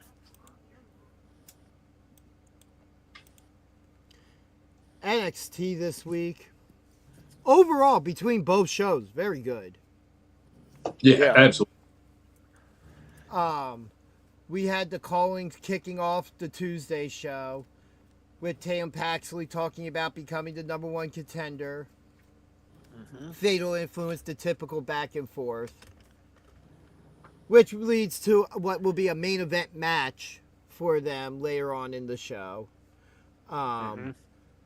NXT this week. Overall, between both shows, very good. Yeah, absolutely. We had the callings kicking off the Tuesday show with Tatum Paxley talking about becoming the number one contender. Mm-hmm. Fatal influence, the typical back and forth, which leads to what will be a main event match for them later on in the show.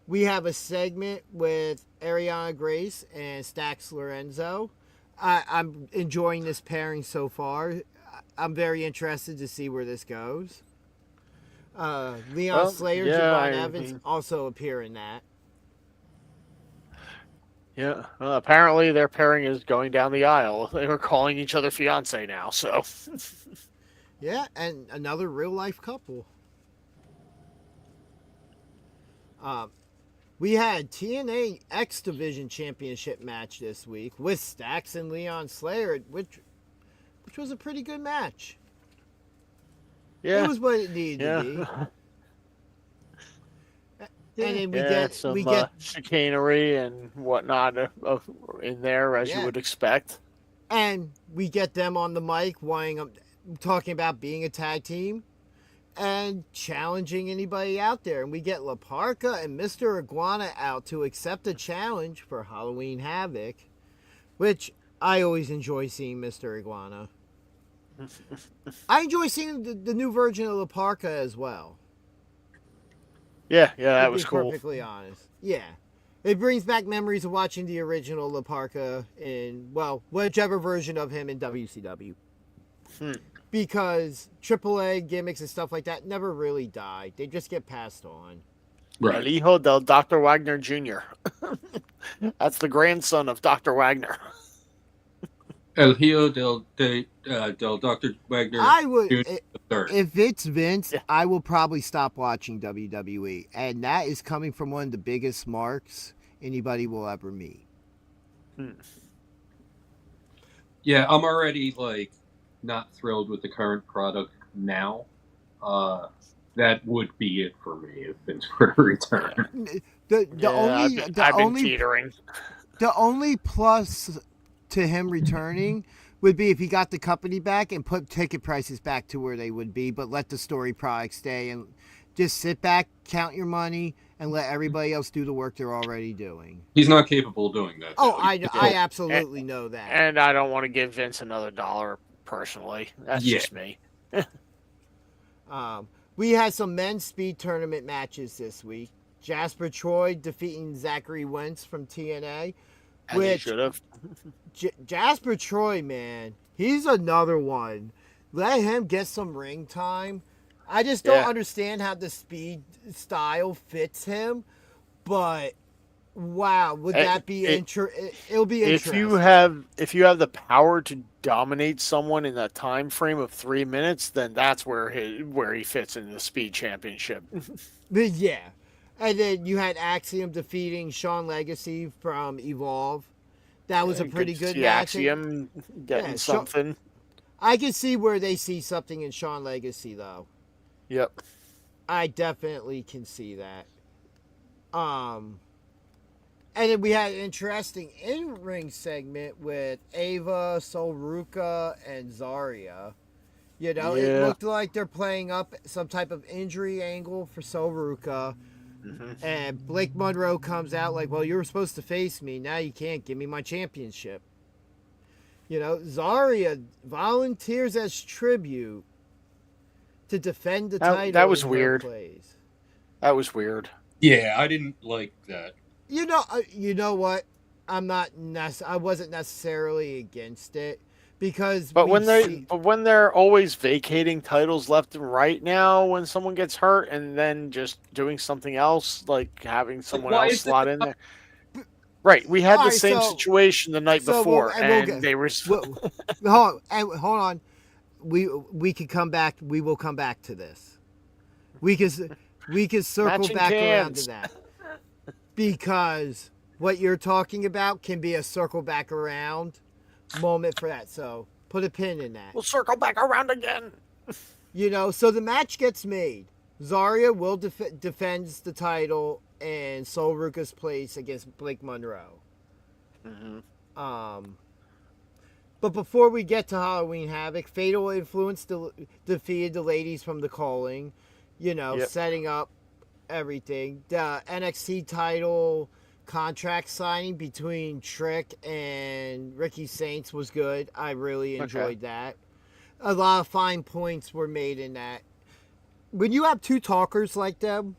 We have a segment with Ariana Grace and Stax Lorenzo. I'm enjoying this pairing so far. I'm very interested to see where this goes. Leon Slayer, Javon Evans also appear in that. Yeah, apparently their pairing is going down the aisle. They were calling each other fiance now, so. Yeah, and another real life couple. We had TNA X Division Championship match this week with Stax and Leon Slayer, which was a pretty good match. Yeah, it was what it needed to be. And then we get chicanery and whatnot in there, as you would expect. And we get them on the mic, talking about being a tag team and challenging anybody out there. And we get La Parka and Mr. Iguana out to accept a challenge for Halloween Havoc, which I always enjoy seeing Mr. Iguana. I enjoy seeing the new version of La Parka as well. Yeah, that was cool. Perfectly honest. Yeah. It brings back memories of watching the original La Parka in, whichever version of him in WCW. Because AAA gimmicks and stuff like that never really die. They just get passed on. Right. El hijo del Dr. Wagner Jr. That's the grandson of Dr. Wagner. El hijo del Dr. Wagner Jr. If it's Vince, I will probably stop watching WWE. And that is coming from one of the biggest marks anybody will ever meet. Yeah, I'm already, not thrilled with the current product now. That would be it for me if Vince were to return. I've been teetering. The only plus to him returning would be if he got the company back and put ticket prices back to where they would be, but let the story product stay and just sit back, count your money, and let everybody else do the work they're already doing. He's not capable of doing that. Oh, I absolutely know that. And I don't want to give Vince another $1 personally. That's just me. We had some men's speed tournament matches this week. Jasper Troy defeating Zachary Wentz from TNA. Which should have. Jasper Troy, man, he's another one. Let him get some ring time. I just don't understand how the speed style fits him, but Wow, would that be it'll be if interesting. you have the power to dominate someone in a time frame of 3 minutes, then that's where he fits in the Speed Championship. But yeah. And then you had Axiom defeating Sean Legacy from Evolve. That was a pretty good match. Axiom getting something. I can see where they see something in Sean Legacy, though. Yep. I definitely can see that. And then we had an interesting in-ring segment with Ava, Sol Ruca, and Zarya. You know, it looked like they're playing up some type of injury angle for Sol Ruca. Mm-hmm. And Blake Monroe comes out like, well, you were supposed to face me. Now you can't give me my championship. You know, Zarya volunteers as tribute to defend the title. That was weird. That was weird. Yeah, I didn't like that. You know what? I wasn't necessarily against it because. But when they're always vacating titles left and right now, when someone gets hurt and then just doing something else, like having someone else slot in there. Right, we had the same situation the night before, they were. Hold on. We could come back. We will come back to this. We can circle back around to that. Because what you're talking about can be a circle back around moment for that. So put a pin in that. We'll circle back around again. You know, so the match gets made. Zarya will defends the title in Sol Ruca's place against Blake Monroe. Mm-hmm. But before we get to Halloween Havoc, Fatal Influence defeated the ladies from the Calling. You know, setting up everything. The NXT title contract signing between Trick and Ricky Saints was good. I really enjoyed that. A lot of fine points were made in that. When you have two talkers like them,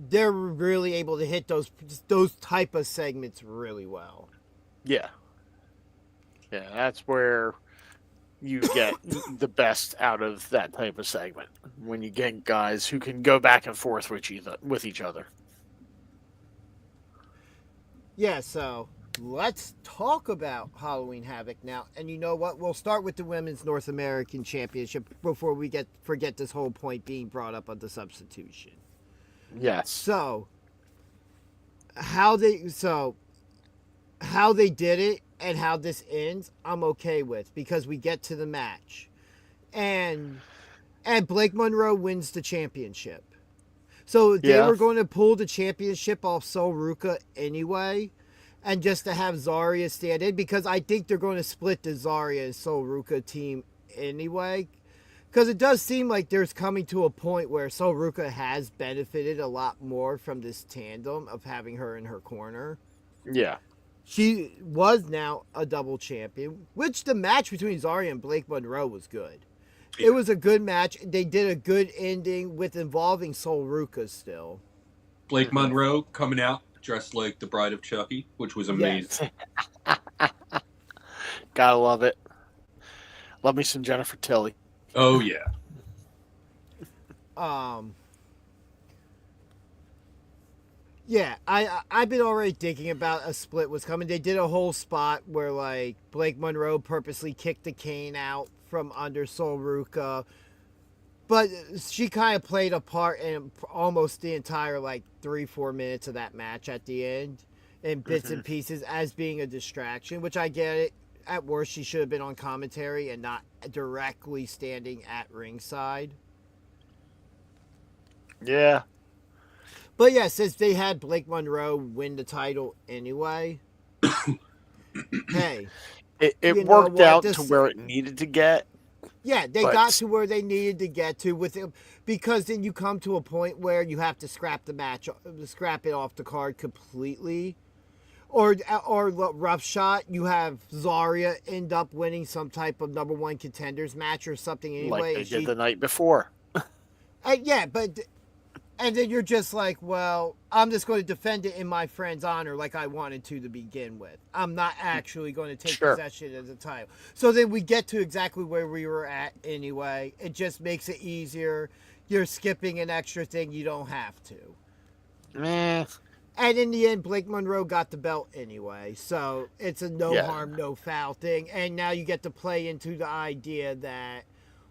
they're really able to hit those type of segments really well. Yeah. Yeah, that's where you get the best out of that type of segment, when you get guys who can go back and forth with each other. Yeah, so let's talk about Halloween Havoc now. And you know what? We'll start with the Women's North American Championship before we forget this whole point being brought up on the substitution. Yes. So how they did it and how this ends, I'm okay with, because we get to the match. And Blake Monroe wins the championship. So they were going to pull the championship off Sol Ruca anyway, and just to have Zarya stand in, because I think they're going to split the Zarya and Sol Ruca team anyway. Because it does seem like there's coming to a point where Sol Ruca has benefited a lot more from this tandem of having her in her corner. Yeah. She was now a double champion, which the match between Zarya and Blake Monroe was good. It was a good match. They did a good ending with involving Sol Ruca still. Blake Monroe coming out dressed like the Bride of Chucky, which was amazing. Yes. Gotta love it. Love me some Jennifer Tilly. Oh, yeah. Yeah, I've been already thinking about a split was coming. They did a whole spot where, like, Blake Monroe purposely kicked the cane out from under Sol Ruca, but she kind of played a part in almost the entire, 3-4 minutes of that match at the end, in bits and pieces, as being a distraction, which I get it. At worst, she should have been on commentary and not directly standing at ringside. Yeah. But yeah, since they had Blake Monroe win the title anyway, hey. It worked out to where it needed to get. Yeah, they got to where they needed to get to with him, because then you come to a point where you have to scrap the match, scrap it off the card completely. Or rough shot, you have Zarya end up winning some type of number one contenders match or something anyway. Like they did the night before. Yeah, but... And then you're just like, well, I'm just going to defend it in my friend's honor like I wanted to begin with. I'm not actually going to take possession of the title. So then we get to exactly where we were at anyway. It just makes it easier. You're skipping an extra thing you don't have to. And in the end, Blake Monroe got the belt anyway. So it's a no harm, no foul thing. And now you get to play into the idea that,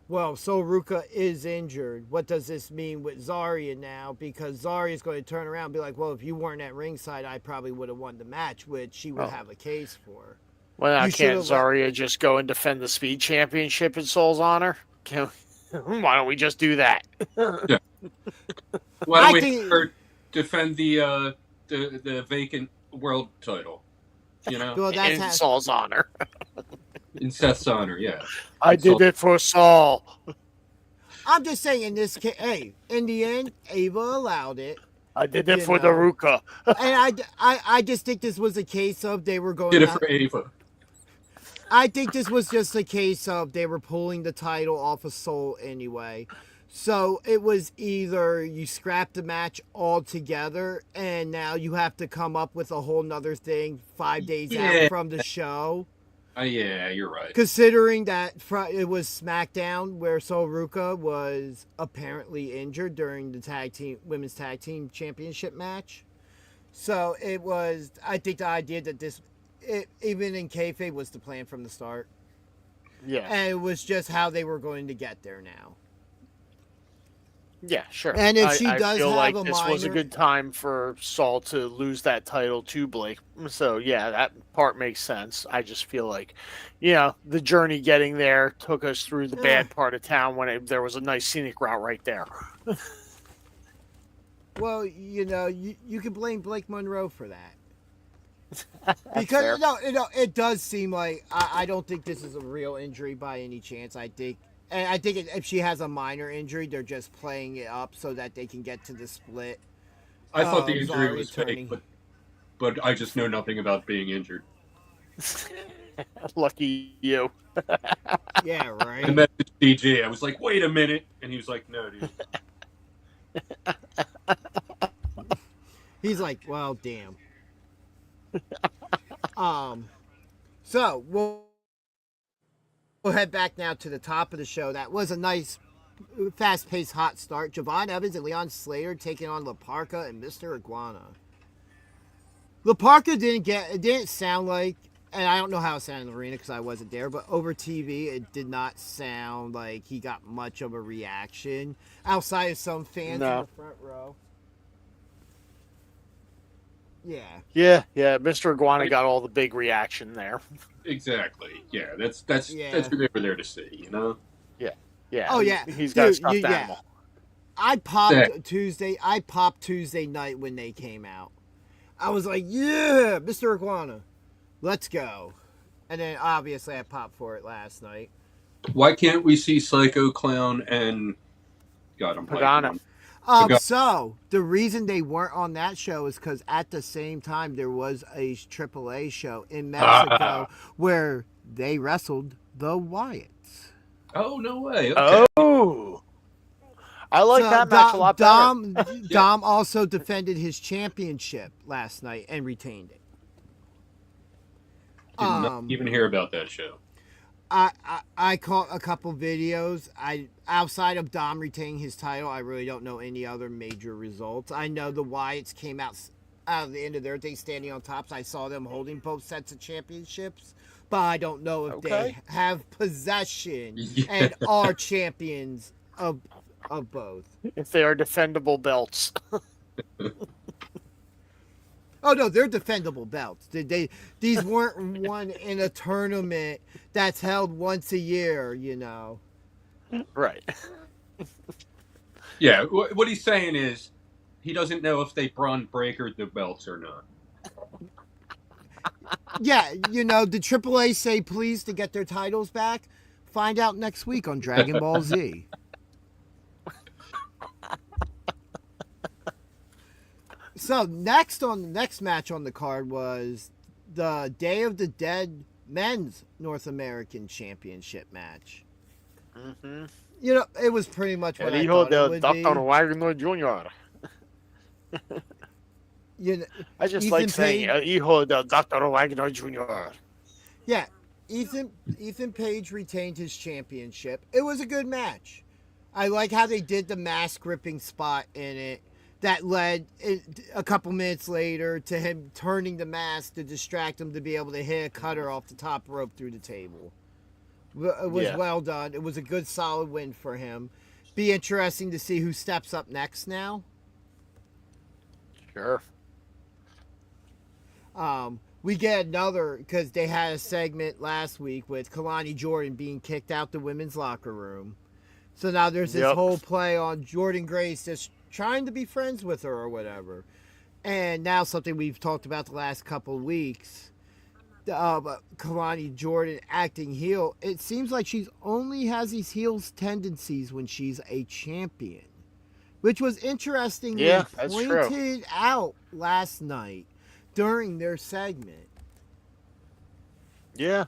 well, Sol Ruka is injured. What does this mean with Zarya now? Because Zarya's going to turn around and be like, well, if you weren't at ringside, I probably would have won the match, which she would have a case for. Well, now can't Zarya just go and defend the Speed Championship in Sol's honor? Why don't we just do that? Yeah. Why don't we have her defend the vacant world title? You know, well, in Sol's honor. In Seth's honor, yeah. I did it for Sol. I'm just saying, in this case, hey, in the end, Ava allowed it. I did it for the Ruka. And I just think this was a case of they were going. Did it for Ava. I think this was just a case of they were pulling the title off of Sol anyway. So it was either you scrap the match altogether and now you have to come up with a whole nother thing 5 days out from the show. Yeah, you're right. Considering that it was SmackDown where Sol Ruka was apparently injured during the women's tag team championship match. So it was, I think the idea that even in kayfabe was the plan from the start. Yeah. And it was just how they were going to get there now. Yeah, sure. And if she I does feel have like this was a good time for Sol to lose that title to Blake. So yeah, that part makes sense. I just feel like, the journey getting there took us through the bad part of town when there was a nice scenic route right there. Well, you can blame Blake Monroe for that. Because it does seem like I don't think this is a real injury by any chance. I think if she has a minor injury, they're just playing it up so that they can get to the split. I thought the injury was fake, but I just know nothing about being injured. Lucky you. Yeah, right. I messaged DG. I was like, wait a minute. And he was like, no, dude. He's like, well, damn. So we'll head back now to the top of the show. That was a nice, fast-paced, hot start. Javon Evans and Leon Slater taking on La Parka and Mr. Iguana. La Parka didn't sound like, and I don't know how it sounded in the arena because I wasn't there, but over TV it did not sound like he got much of a reaction outside of some fans in the front row. Yeah. Yeah. Mr. Iguana got all the big reaction there. Exactly. Yeah, that's who they were there to see, Yeah. Oh yeah. He's got a stuffed animal. I popped Tuesday night when they came out. I was like, yeah, Mr. Iguana, let's go. And then obviously I popped for it last night. Why can't we see Psycho Clown and Pagano? So the reason they weren't on that show is because at the same time there was a AAA show in Mexico where they wrestled the Wyatts. Oh, no way. Okay. Oh, I like that match a lot better. Dom also defended his championship last night and retained it. Did not even hear about that show. I caught a couple videos. Outside of Dom retaining his title, I really don't know any other major results. I know the Wyatts came out of the end of their day standing on top. So I saw them holding both sets of championships, but I don't know if they have possession and are champions of both. If they are defendable belts. Oh no, they're defendable belts. These weren't won in a tournament that's held once a year, Right. Yeah, what he's saying is he doesn't know if they Braun Breakered the belts or not. Yeah, the AAA say please to get their titles back. Find out next week on Dragon Ball Z. So next match on the card was the Day of the Dead Men's North American Championship match. Mm-hmm. It was pretty much what I thought it would be. Dr. Wagner Jr. I just like saying Hijo del Dr. Wagner Jr. Yeah, Ethan Page retained his championship. It was a good match. I like how they did the mask ripping spot in it. that led a couple minutes later to him turning the mask to distract him to be able to hit a cutter off the top rope through the table. It was well done. It was a good, solid win for him. Be interesting to see who steps up next now. Sure. We get another, because they had a segment last week with Kalani Jordan being kicked out the women's locker room. So now there's this whole play on Jordan Grace just trying to be friends with her or whatever. And now something we've talked about the last couple of weeks, Kalani Jordan acting heel. It seems like she's only has these heels tendencies when she's a champion, which was interestingly pointed out last night during their segment. Yeah,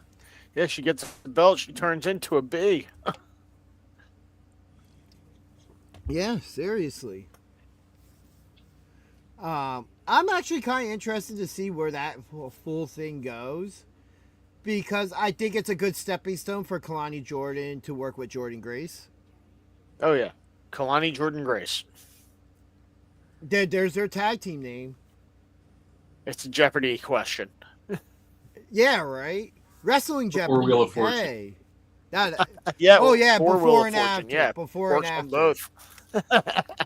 she gets the belt, she turns into a bee. Yeah, seriously. I'm actually kind of interested to see where that full thing goes, because I think it's a good stepping stone for Kalani Jordan to work with Jordan Grace. Oh yeah, Kalani Jordan Grace. There's their tag team name. It's a Jeopardy question. Yeah, right. Wrestling Jeopardy. Or Wheel of Fortune. Hey. Yeah. Oh yeah, or before Wheel and of after. Fortune. Yeah, before works and after. on both.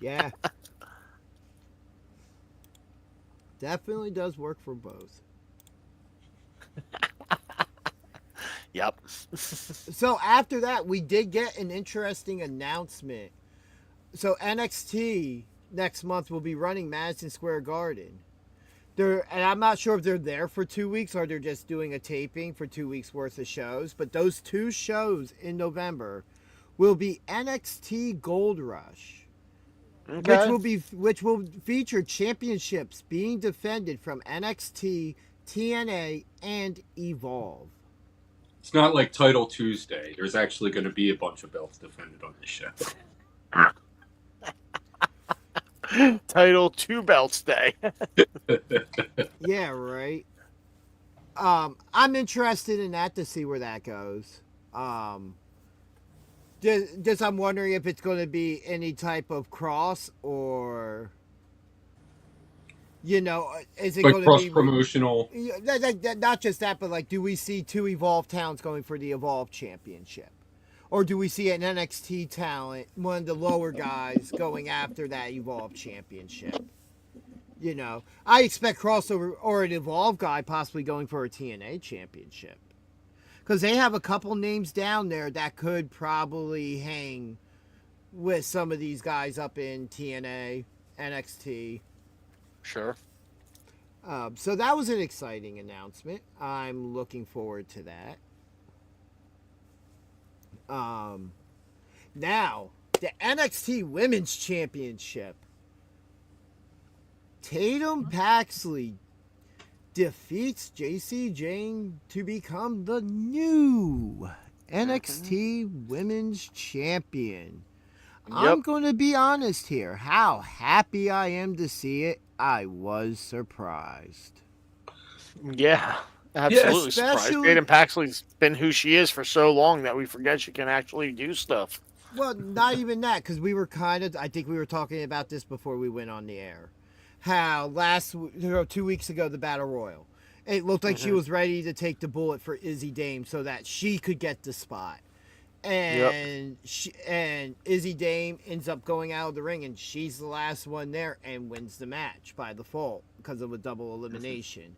Yeah. Definitely does work for both. Yep. So after that, we did get an interesting announcement. So NXT next month will be running Madison Square Garden. And I'm not sure if they're there for 2 weeks or they're just doing a taping for 2 weeks worth of shows. But those 2 shows in November will be NXT Gold Rush. Okay. Which will feature championships being defended from NXT, TNA, and Evolve. It's not like Title Tuesday. There's actually going to be a bunch of belts defended on this show. Title 2 Belts Day. Yeah, right. I'm interested in that to see where that goes. Just I'm wondering if it's going to be any type of cross or, is it like going to be cross-promotional? Not just that, but like, do we see 2 Evolve towns going for the Evolve Championship? Or do we see an NXT talent, one of the lower guys, going after that Evolve Championship? I expect crossover or an Evolve guy possibly going for a TNA Championship. Because they have a couple names down there that could probably hang with some of these guys up in TNA, NXT. Sure. So that was an exciting announcement. I'm looking forward to that. Now, the NXT Women's Championship. Tatum Paxley defeats JC Jane to become the new NXT Women's Champion. Yep. I'm going to be honest here. How happy I am to see it, I was surprised. Yeah, absolutely surprised. Tatum Paxley's been who she is for so long that we forget she can actually do stuff. Well, not even that, because I think we were talking about this before we went on the air. How 2 weeks ago, the Battle Royal, it looked like she was ready to take the bullet for Izzy Dame so that she could get the spot. And and Izzy Dame ends up going out of the ring, and she's the last one there and wins the match by default because of a double elimination.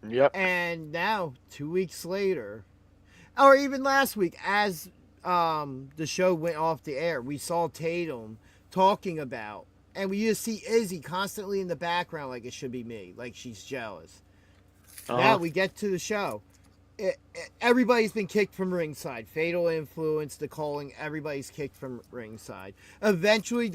Yep. And now, 2 weeks later, or even last week, as the show went off the air, we saw Tatum talking about, and we just see Izzy constantly in the background like it should be me, like she's jealous. Now we get to the show. Everybody's been kicked from ringside. Fatal Influence, the calling, everybody's kicked from ringside. Eventually,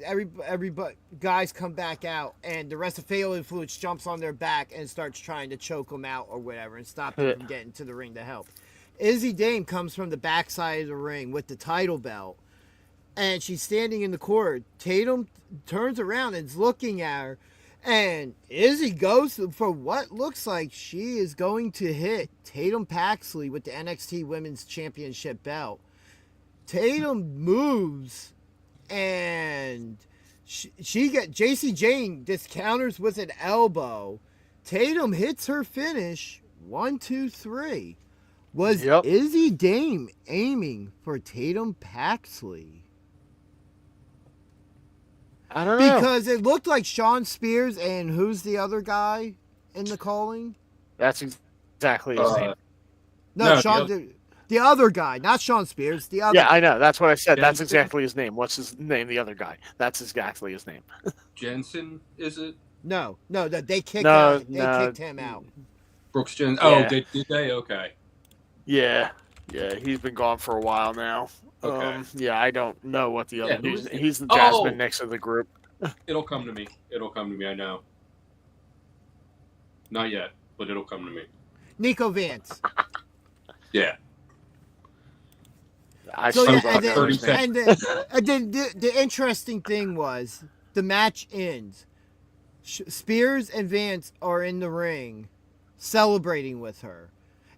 everybody guys come back out, and the rest of Fatal Influence jumps on their back and starts trying to choke them out or whatever and stop them from getting to the ring to help. Izzy Dame comes from the backside of the ring with the title belt, and she's standing in the corner. Tatum turns around and is looking at her, and Izzy goes for what looks like she is going to hit Tatum Paxley with the NXT Women's Championship belt. Tatum moves, and JC Jane discounters with an elbow. Tatum hits her finish. 1, 2, 3. Was Izzy Dame aiming for Tatum Paxley? I don't know. Because it looked like Sean Spears and who's the other guy in the calling? That's exactly his name. No, Sean, the other guy, not Sean Spears. The other. Yeah, I know. That's what I said. That's exactly his name. What's his name? The other guy. That's exactly his name. Jensen, is it? No, they kicked kicked him out. Brooks Jensen. Yeah. Oh, did they? Okay. Yeah, he's been gone for a while now. Okay. Yeah, I don't know what the other. He's the Oh! Jasmine next to the group. It'll come to me. I know. Not yet, but it'll come to me. Nico Vance. Yeah. And then the interesting thing was the match ends. Spears and Vance are in the ring celebrating with her.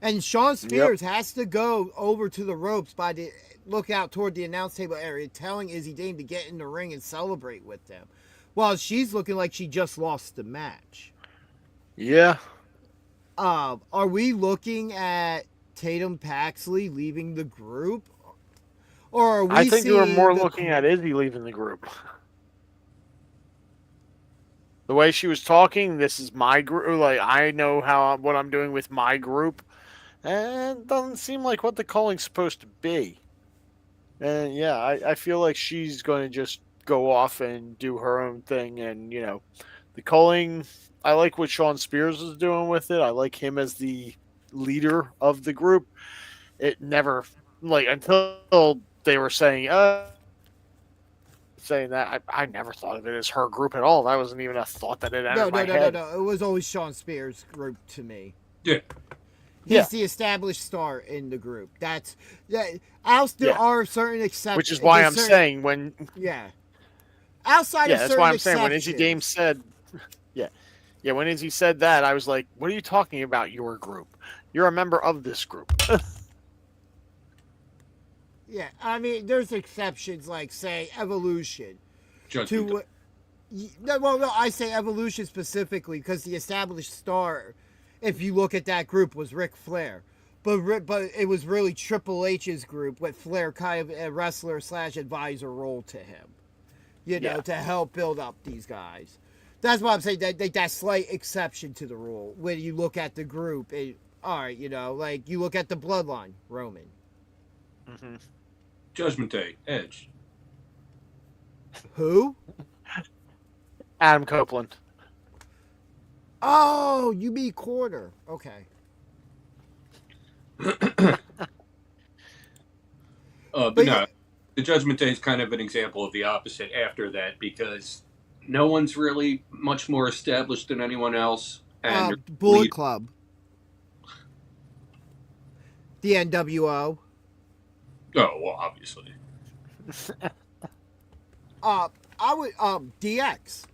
And Sean Spears has to go over to the ropes look out toward the announce table area, telling Izzy Dame to get in the ring and celebrate with them. While she's looking like she just lost the match. Yeah. Are we looking at Tatum Paxley leaving the group? Or are we I think we were more looking at Izzy leaving the group. The way she was talking, this is my group. Like, I know what I'm doing with my group. And it doesn't seem like what the calling's supposed to be. And yeah, I feel like she's going to just go off and do her own thing. And, the calling, I like what Sean Spears is doing with it. I like him as the leader of the group. It never, until they were saying that, I never thought of it as her group at all. That wasn't even a thought that it entered my head. No. It was always Sean Spears' group to me. Yeah. He's the established star in the group. There are certain exceptions. Which is why I'm saying when... Yeah. Outside of certain exceptions. Yeah, that's why I'm saying when Izzy Dame said... Yeah, when Izzy said that, I was like, what are you talking about, your group? You're a member of this group. Yeah, I mean, there's exceptions like, say, Evolution. Judgment. No, I say Evolution specifically because the established star, if you look at that group, was Ric Flair. But it was really Triple H's group with Flair kind of a wrestler/advisor role to him. To help build up these guys. That's why I'm saying that slight exception to the rule. When you look at the group, all right, you look at the Bloodline, Roman. Mm-hmm. Judgment Day, Edge. Who? Adam Copeland. Oh, you mean Quarter. Okay. But no, the Judgment Day is kind of an example of the opposite after that because no one's really much more established than anyone else. And Bullet Club. The NWO. Oh, well, obviously. I would DX.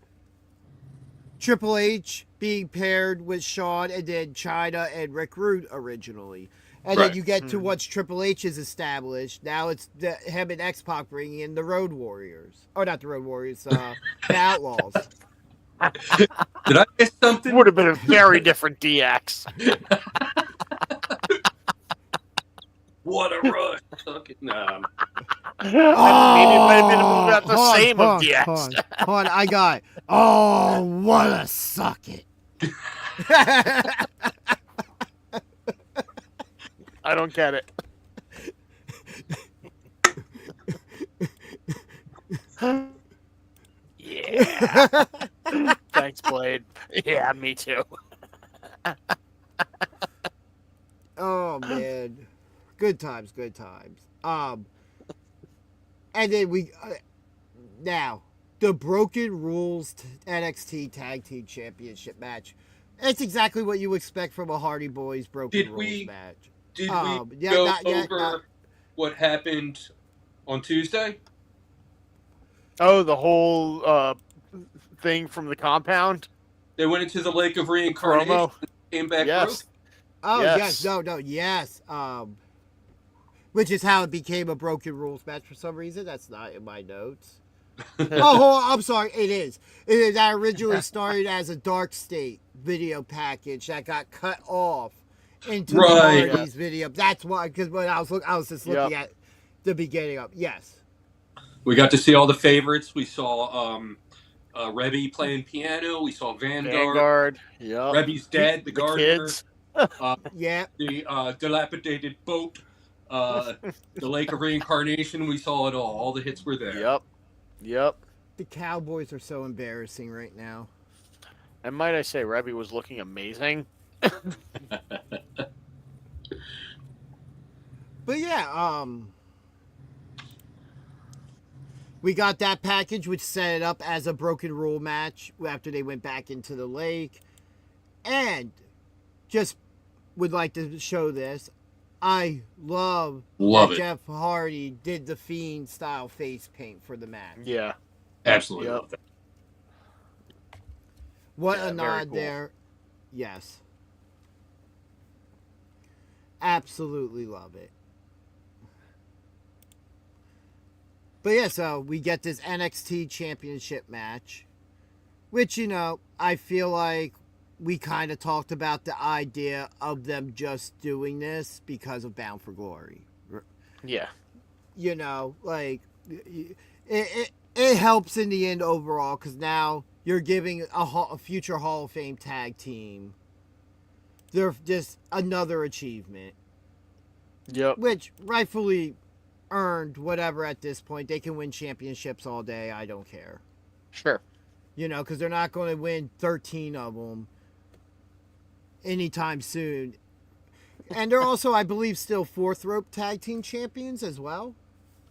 Triple H being paired with Shawn and then Chyna and Rick Rude originally. And then you get to once Triple H is established, now it's him and X-Pac bringing in the Road Warriors. Or not the Road Warriors, the Outlaws. Did I miss something? Would have been a very different DX. What a rush. No. It might have been about the same of DX. Hold on, I got it. Oh, what a suck it. I don't get it. Yeah. Thanks, Blade. Yeah, me too. Oh, man. Good times. And then now, the Broken Rules NXT Tag Team Championship match. It's exactly what you expect from a Hardy Boys Broken Rules match. Did we go over what happened on Tuesday? Oh, the whole thing from the compound? They went into the Lake of Reincarnation and came back through? Oh, yes. Yes. Which is how it became a Broken Rules match for some reason. That's not in my notes. I'm sorry. It is. That originally started as a Dark State video package that got cut off into the Right. Hardys video. That's why. Because when I was just looking at the beginning of We got to see all the favorites. We saw Rebby playing piano. We saw Vanguard. Yep. Rebby's dead. The gardener. Kids. The dilapidated boat. The Lake of Reincarnation. We saw it all. All the hits were there. Yep. The Cowboys are so embarrassing right now. And might I say, Rebby was looking amazing. But we got that package, which set it up as a broken rule match after they went back into the lake. And just would like to show this. I love that it. Jeff Hardy did the Fiend style face paint for the match. Yeah. Absolutely love that. What a nod cool. there. Yes. Absolutely love it. But so we get this NXT Championship match, which, I feel like we kind of talked about the idea of them just doing this because of Bound for Glory. Yeah. It helps in the end overall because now you're giving a future Hall of Fame tag team. They're just another achievement. Yep. Which rightfully earned whatever at this point. They can win championships all day. I don't care. Sure. Because they're not going to win 13 of them anytime soon. And they're also, I believe, still fourth rope tag team champions as well.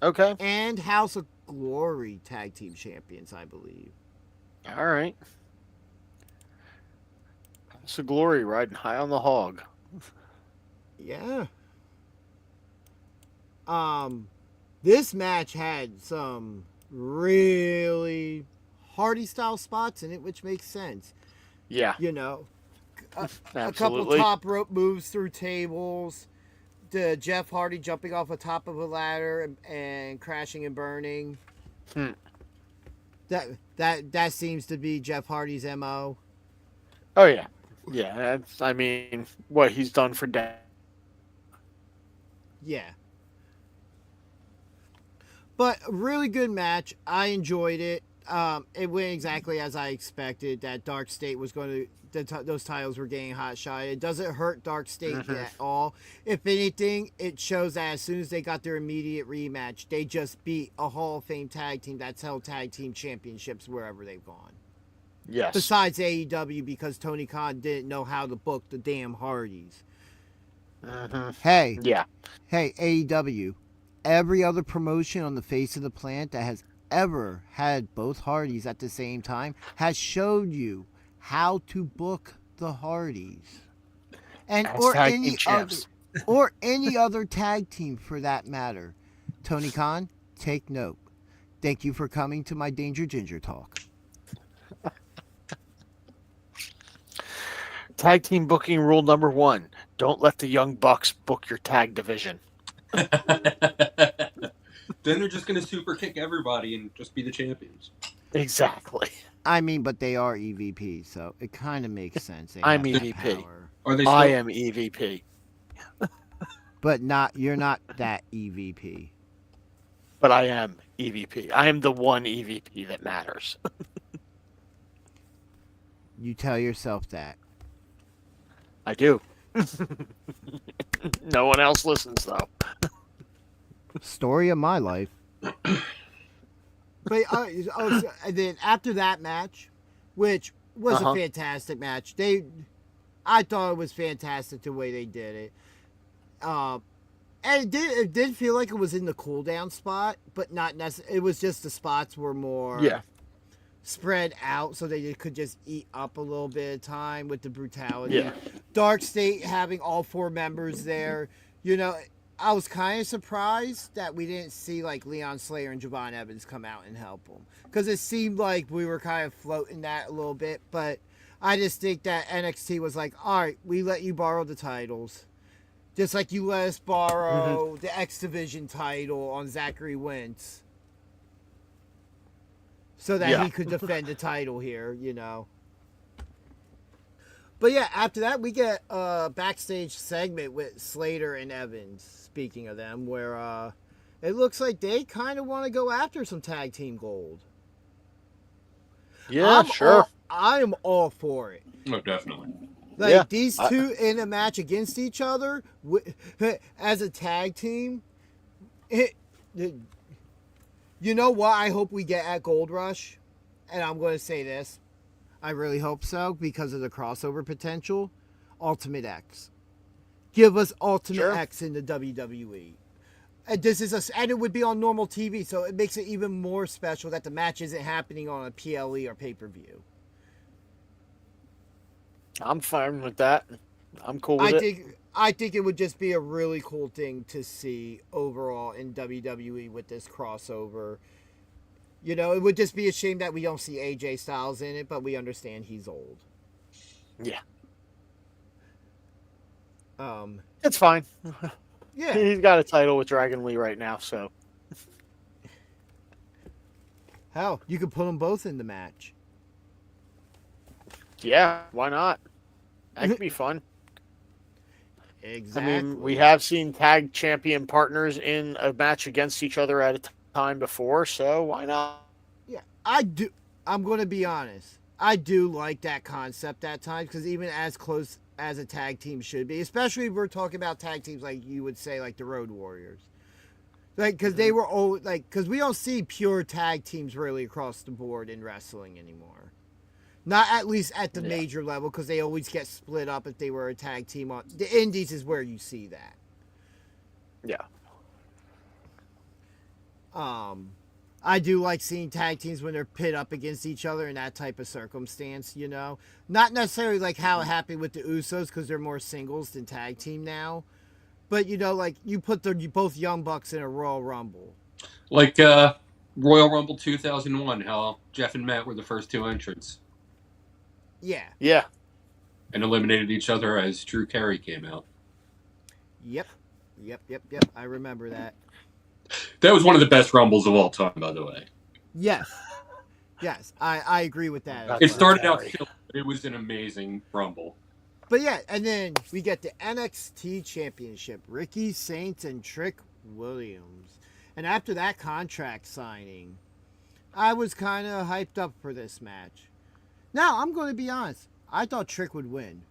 Okay. And House of Glory tag team champions, I believe. All right. House of Glory riding high on the hog. Yeah. This match had some really Hardy style spots in it, which makes sense. Yeah. A couple top rope moves through tables, the Jeff Hardy jumping off the top of a ladder and crashing and burning. That seems to be Jeff Hardy's MO. Oh yeah. Yeah, what he's done for decades. Yeah. But a really good match. I enjoyed it. It went exactly as I expected. That Dark State was going to, those titles were getting hot shot. It doesn't hurt Dark State at all. If anything, it shows that as soon as they got their immediate rematch, they just beat a Hall of Fame tag team that's held tag team championships wherever they've gone. Yes. Besides AEW, because Tony Khan didn't know how to book the damn Hardys. Hey. Yeah. Hey, AEW. Every other promotion on the face of the planet that has ever had both Hardys at the same time has showed you how to book the Hardys. Or any other tag team for that matter. Tony Khan, take note. Thank you for coming to my Danger Ginger talk. Tag team booking rule number 1. Don't let the Young Bucks book your tag division. Then they're just going to super kick everybody and just be the champions. Exactly. But they are EVP, so it kind of makes sense. I'm EVP. Are they I am EVP. But you're not that EVP. But I am EVP. I am the one EVP that matters. You tell yourself that. I do. No one else listens, though. Story of my life. But and then after that match, which was a fantastic match, I thought it was fantastic the way they did it. And it did feel like it was in the cool down spot, but not necessarily. It was just the spots were more spread out, so they could just eat up a little bit of time with the brutality. Yeah. Dark State having all 4 members there, I was kind of surprised that we didn't see like Leon Slayer and Javon Evans come out and help them, because it seemed like we were kind of floating that a little bit. But I just think that NXT was like, all right, we let you borrow the titles, just like you let us borrow the X Division title on Zachary Wentz. so that Yeah. he could defend the title here, you know. But yeah, after that we get a backstage segment with Slater and Evans, speaking of them, where it looks like they kind of want to go after some tag team gold. Yeah, sure. I am all for it. Oh, definitely. Like, Yeah, these two in a match against each other as a tag team. You know what I hope we get at Gold Rush? And I'm going to say this. I really hope so because of the crossover potential. Ultimate X. Give us Ultimate X in the WWE. And and it would be on normal TV, so it makes it even more special that the match isn't happening on a PLE or pay-per-view. I'm fine with that. I'm cool with it. I think it would just be a really cool thing to see overall in WWE with this crossover. You know, it would just be a shame that we don't see AJ Styles in it, but we understand he's old. Yeah. It's fine. Yeah. He's got a title with Dragon Lee right now, so. Hell, you could put them both in the match. Yeah, why not? That could be fun. Exactly. I mean, we have seen tag champion partners in a match against each other at a time before, so why not? Yeah, I do. I'm going to be honest. I do like that concept at times because even as close as a tag team should be, especially if we're talking about tag teams like you would say, like the Road Warriors. Like, because they were all, like, because we don't see pure tag teams really across the board in wrestling anymore. Not at least at the major level, because they always get split up if they were a tag team. On the Indies is where you see that. Yeah. I do like seeing tag teams when they're pit up against each other in that type of circumstance, you know. Not necessarily like how it happened with the Usos, because they're more singles than tag team now. But, you know, like, you put both Young Bucks in a Royal Rumble. Like Royal Rumble 2001, how Jeff and Matt were the first two entrants. Yeah. Yeah. And eliminated each other as Drew Carey came out. Yep. I remember that. That was one of the best Rumbles of all time, by the way. Yes, I agree with that. It started out silly, but it was an amazing Rumble. But yeah, and then we get the NXT Championship, Ricky Saints and Trick Williams. And after that contract signing, I was kind of hyped up for this match. Now, I'm going to be honest. I thought Trick would win.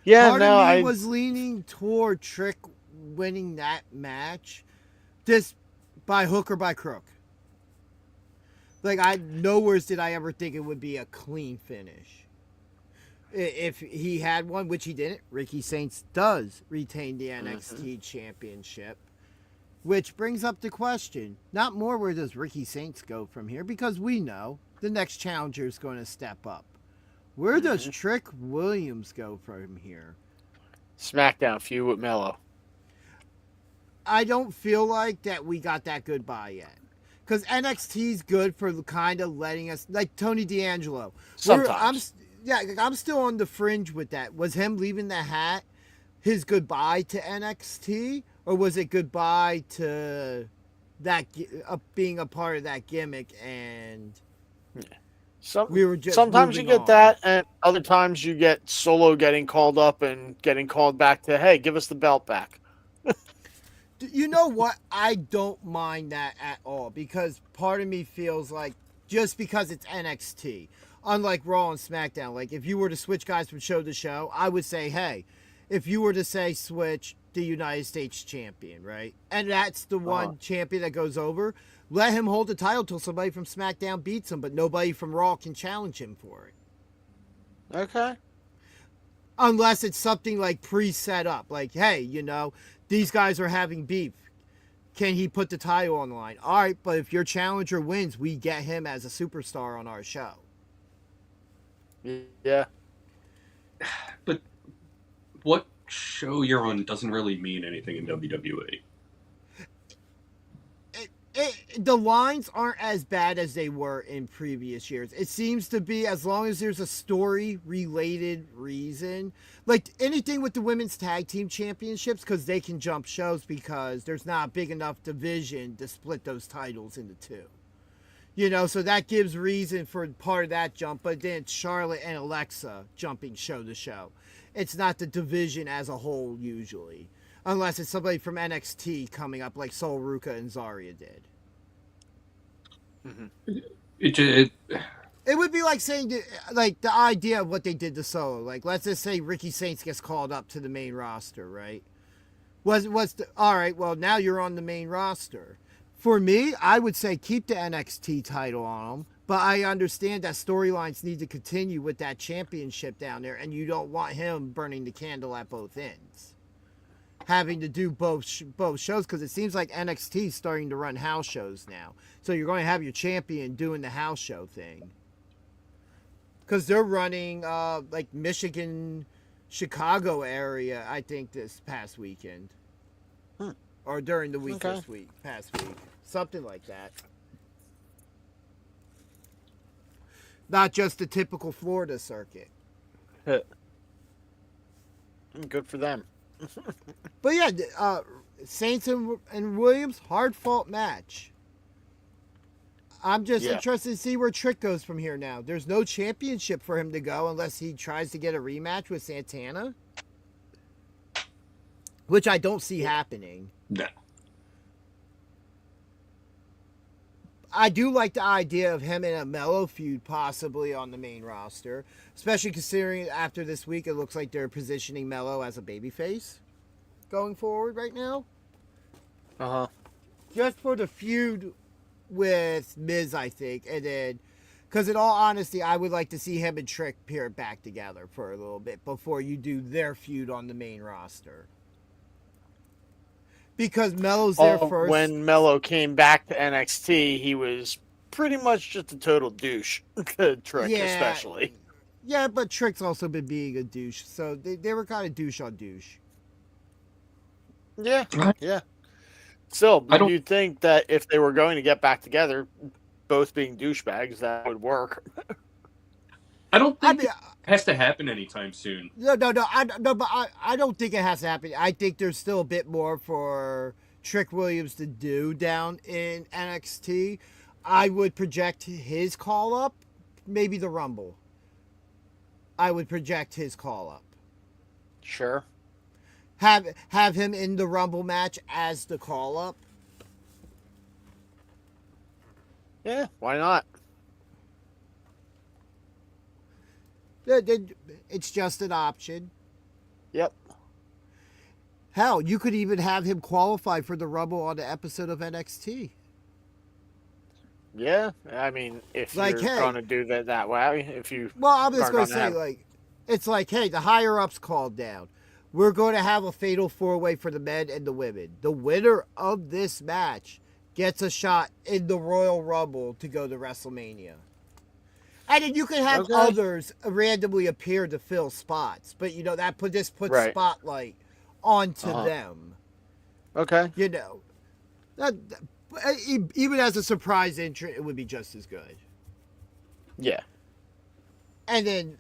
Yeah, Part of me was leaning toward Trick winning that match, just by hook or by crook. Like, nowhere did I ever think it would be a clean finish. If he had one, which he didn't, Ricky Saints does retain the NXT Championship. Which brings up the question, not more where does Ricky Saints go from here, because we know the next challenger is going to step up. Where does Trick Williams go from here? SmackDown feud with Mello. I don't feel like that we got that goodbye yet. Because NXT's good for kind of letting us, like Tony D'Angelo. Sometimes. I'm still on the fringe with that. Was him leaving the hat his goodbye to NXT? Or was it goodbye to that being a part of that gimmick and we were just sometimes you get on. that, and other times you get Solo getting called up and getting called back to, hey, give us the belt back. You know what? I don't mind that at all because part of me feels like just because it's NXT, unlike Raw and SmackDown, like if you were to switch guys from show to show, I would say, hey, if you were to say switch the United States champion, right? And that's the one champion that goes over, let him hold the title till somebody from SmackDown beats him, but nobody from Raw can challenge him for it. Okay. Unless it's something like pre-set up, like, hey, you know, these guys are having beef. Can he put the title on the line? All right, but if your challenger wins, we get him as a superstar on our show. Yeah. But what show you're on doesn't really mean anything in WWE. The lines aren't as bad as they were in previous years. It seems to be as long as there's a story-related reason. Like anything with the women's tag team championships, because they can jump shows because there's not a big enough division to split those titles into two. You know, so that gives reason for part of that jump, but then it's Charlotte and Alexa jumping show to show. It's not the division as a whole usually, unless it's somebody from NXT coming up like Sol Ruka and Zarya did. Mm-hmm. It would be like saying, like, the idea of what they did to Solo. Like, let's just say Ricky Saints gets called up to the main roster, right? All right, well, now you're on the main roster. For me, I would say keep the NXT title on him, but I understand that storylines need to continue with that championship down there, and you don't want him burning the candle at both ends. Having to do both shows, because it seems like NXT is starting to run house shows now. So you're going to have your champion doing the house show thing. Because they're running, like, Michigan, Chicago area, I think, this past weekend. Or during the week past week. Something like that. Not just the typical Florida circuit. Good for them. But yeah, Saints and Williams, hard-fought match. I'm just interested to see where Trick goes from here now. There's no championship for him to go unless he tries to get a rematch with Santana. Which I don't see happening. No. I do like the idea of him in a Mello feud possibly on the main roster. Especially considering after this week it looks like they're positioning Mello as a babyface going forward right now. Uh-huh. Just for the feud with Miz, I think. And then, because in all honesty, I would like to see him and Trick pair back together for a little bit before you do their feud on the main roster. Because Mello's there first. When Mello came back to NXT, he was pretty much just a total douche. Trick, especially. Yeah, but Trick's also been being a douche. So they were kind of douche on douche. Yeah, yeah. Still, you'd think that if they were going to get back together, both being douchebags, that would work. I don't think it has to happen anytime soon. No. But I don't think it has to happen. I think there's still a bit more for Trick Williams to do down in NXT. I would project his call up, maybe the Rumble. I would project his call up. Sure. Have him in the Rumble match as the call up. Yeah, why not? It's just an option. Yep. Hell, you could even have him qualify for the Rumble on the episode of NXT. Yeah, I mean, if you're going to do that way, if you... Well, I'm just going to say, it's like, hey, the higher-ups called down. We're going to have a fatal four-way for the men and the women. The winner of this match gets a shot in the Royal Rumble to go to WrestleMania. And then you can have others randomly appear to fill spots. But, that puts spotlight onto them. Okay. Even as a surprise entrant, it would be just as good. Yeah. And then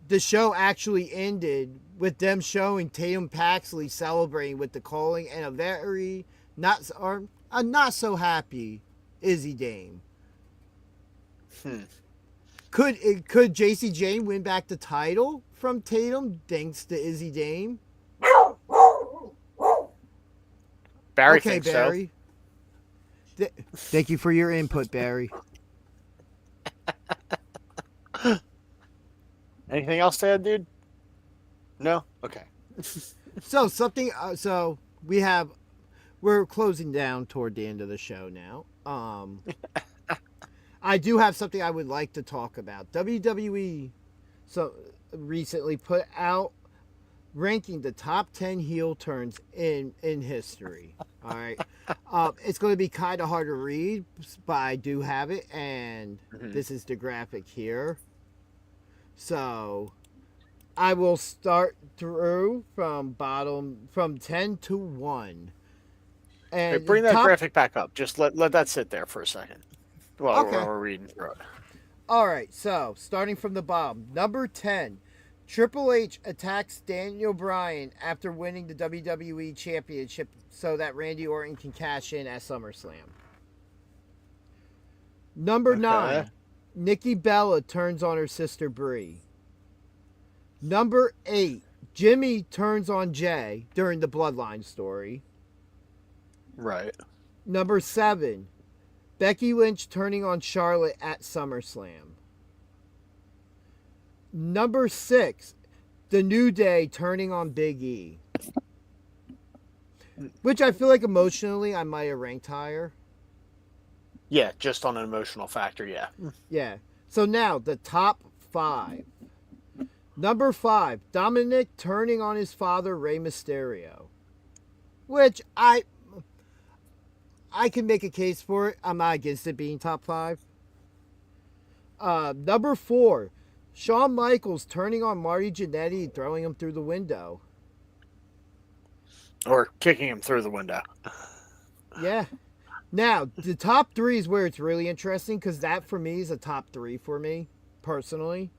the show actually ended with them showing Tatum Paxley celebrating with the calling and a not so happy Izzy Dame. Could JC Jane win back the title from Tatum thanks to Izzy Dame? Barry okay, thinks Barry. So. Thank you for your input, Barry. Anything else to add, dude? No? Okay. So we're closing down toward the end of the show now. I do have something I would like to talk about. WWE recently put out ranking the top 10 heel turns in history. All right. It's going to be kind of hard to read, but I do have it, and this is the graphic here. So I will start through from 10 to 1. And bring that graphic back up. Just let that sit there for a second while we're reading through it. All right, so starting from the bottom. Number 10, Triple H attacks Daniel Bryan after winning the WWE Championship so that Randy Orton can cash in at SummerSlam. Number Okay. 9, Nikki Bella turns on her sister Brie. Number 8, Jimmy turns on Jay during the Bloodline story. Right. Number 7, Becky Lynch turning on Charlotte at SummerSlam. Number 6, The New Day turning on Big E. Which I feel like emotionally I might have ranked higher. Yeah, just on an emotional factor, yeah. Yeah. So now the top 5. Number 5, Dominic turning on his father, Rey Mysterio. Which I can make a case for it. I'm not against it being top 5. Number 4, Shawn Michaels turning on Marty Jannetty and throwing him through the window. Or kicking him through the window. Yeah. Now, the top 3 is where it's really interesting because that for me is a top 3 for me, personally.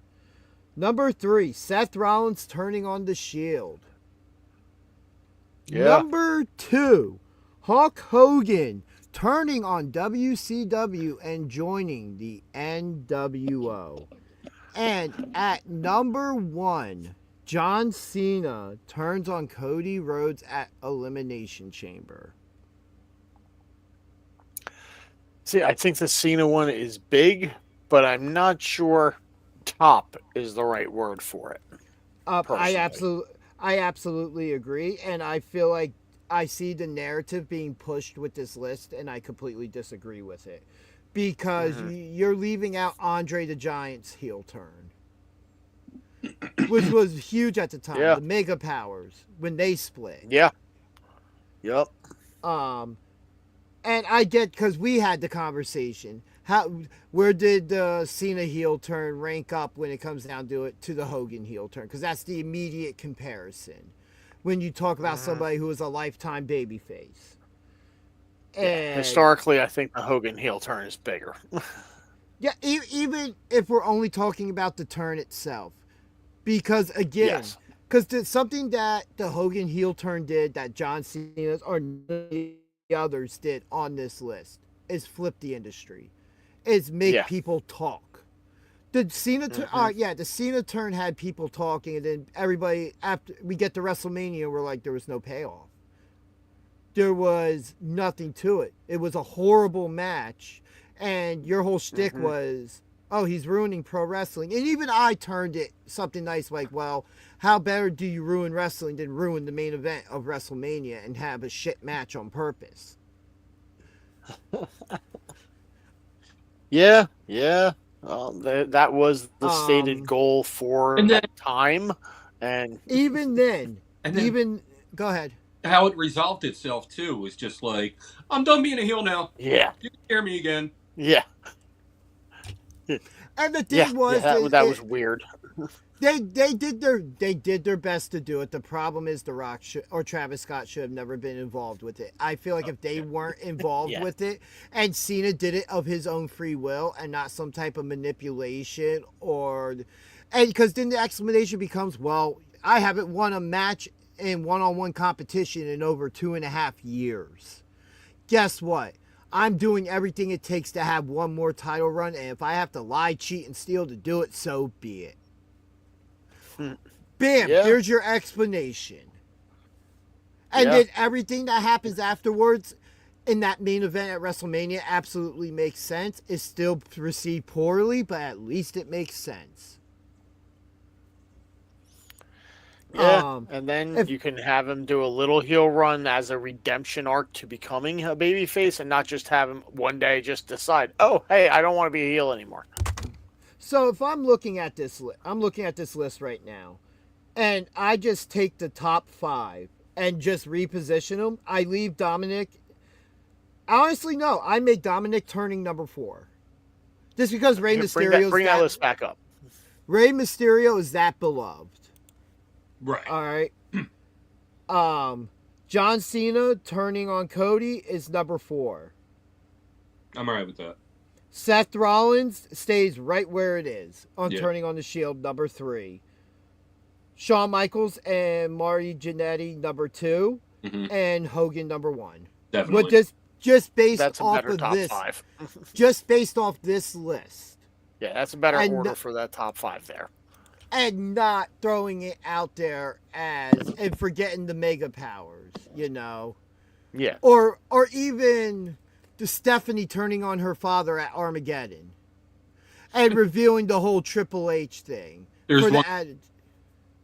Number 3, Seth Rollins turning on the Shield. Yeah. Number 2, Hulk Hogan turning on WCW and joining the NWO. And at number 1, John Cena turns on Cody Rhodes at Elimination Chamber. See, I think the Cena one is big, but I'm not sure top is the right word for it. I absolutely agree, and I feel like I see the narrative being pushed with this list, and I completely disagree with it because you're leaving out Andre the Giant's heel turn, which was huge at the time. Yeah. The Mega Powers when they split. Yeah. Yep. And I get because we had the conversation. Where did the Cena heel turn rank up when it comes down to it to the Hogan heel turn? Because that's the immediate comparison when you talk about somebody who is a lifetime babyface. And historically, I think the Hogan heel turn is bigger. yeah, even if we're only talking about the turn itself, because again, because something that the Hogan heel turn did that John Cena's or the others did on this list is flip the industry, is make people talk. The Cena turn, the Cena turn had people talking, and then everybody after we get to WrestleMania, we're like, there was no payoff. There was nothing to it. It was a horrible match, and your whole shtick was, oh, he's ruining pro wrestling. And even I turned it something nice like, well, how better do you ruin wrestling than ruin the main event of WrestleMania and have a shit match on purpose? Yeah. That was the stated goal for that time. And even then, go ahead. How it resolved itself, too, was just like, I'm done being a heel now. Yeah. You can hear me again. Yeah. And the thing was that was weird. They did their best to do it. The problem is The Rock or Travis Scott should have never been involved with it. I feel like if they weren't involved with it, and Cena did it of his own free will and not some type of manipulation and because then the explanation becomes, well, I haven't won a match in one-on-one competition in over 2.5 years. Guess what? I'm doing everything it takes to have one more title run, and if I have to lie, cheat, and steal to do it, so be it. Bam! There's your explanation. And then everything that happens afterwards in that main event at WrestleMania absolutely makes sense. It's still received poorly, but at least it makes sense. Yeah, and then you can have him do a little heel run as a redemption arc to becoming a babyface, and not just have him one day just decide, oh, hey, I don't want to be a heel anymore. So if I'm looking at this list right now, and I just take the top 5 and just reposition them, I leave Dominic. Honestly, no, I make Dominic turning number 4, just because Rey Mysterio. Bring that list back up. Rey Mysterio is that beloved. Right. All right. John Cena turning on Cody is number 4. I'm all right with that. Seth Rollins stays right where it is on turning on the Shield, number 3. Shawn Michaels and Marty Jannetty, number 2. And Hogan, number 1. Definitely. just based That's a off better of top this, 5. just based off this list, Yeah, that's a better And order no- for that top 5 there. and not throwing it out there as and forgetting the mega powers, Yeah. or even the Stephanie turning on her father at Armageddon, and revealing the whole Triple H thing. There's for one. the added,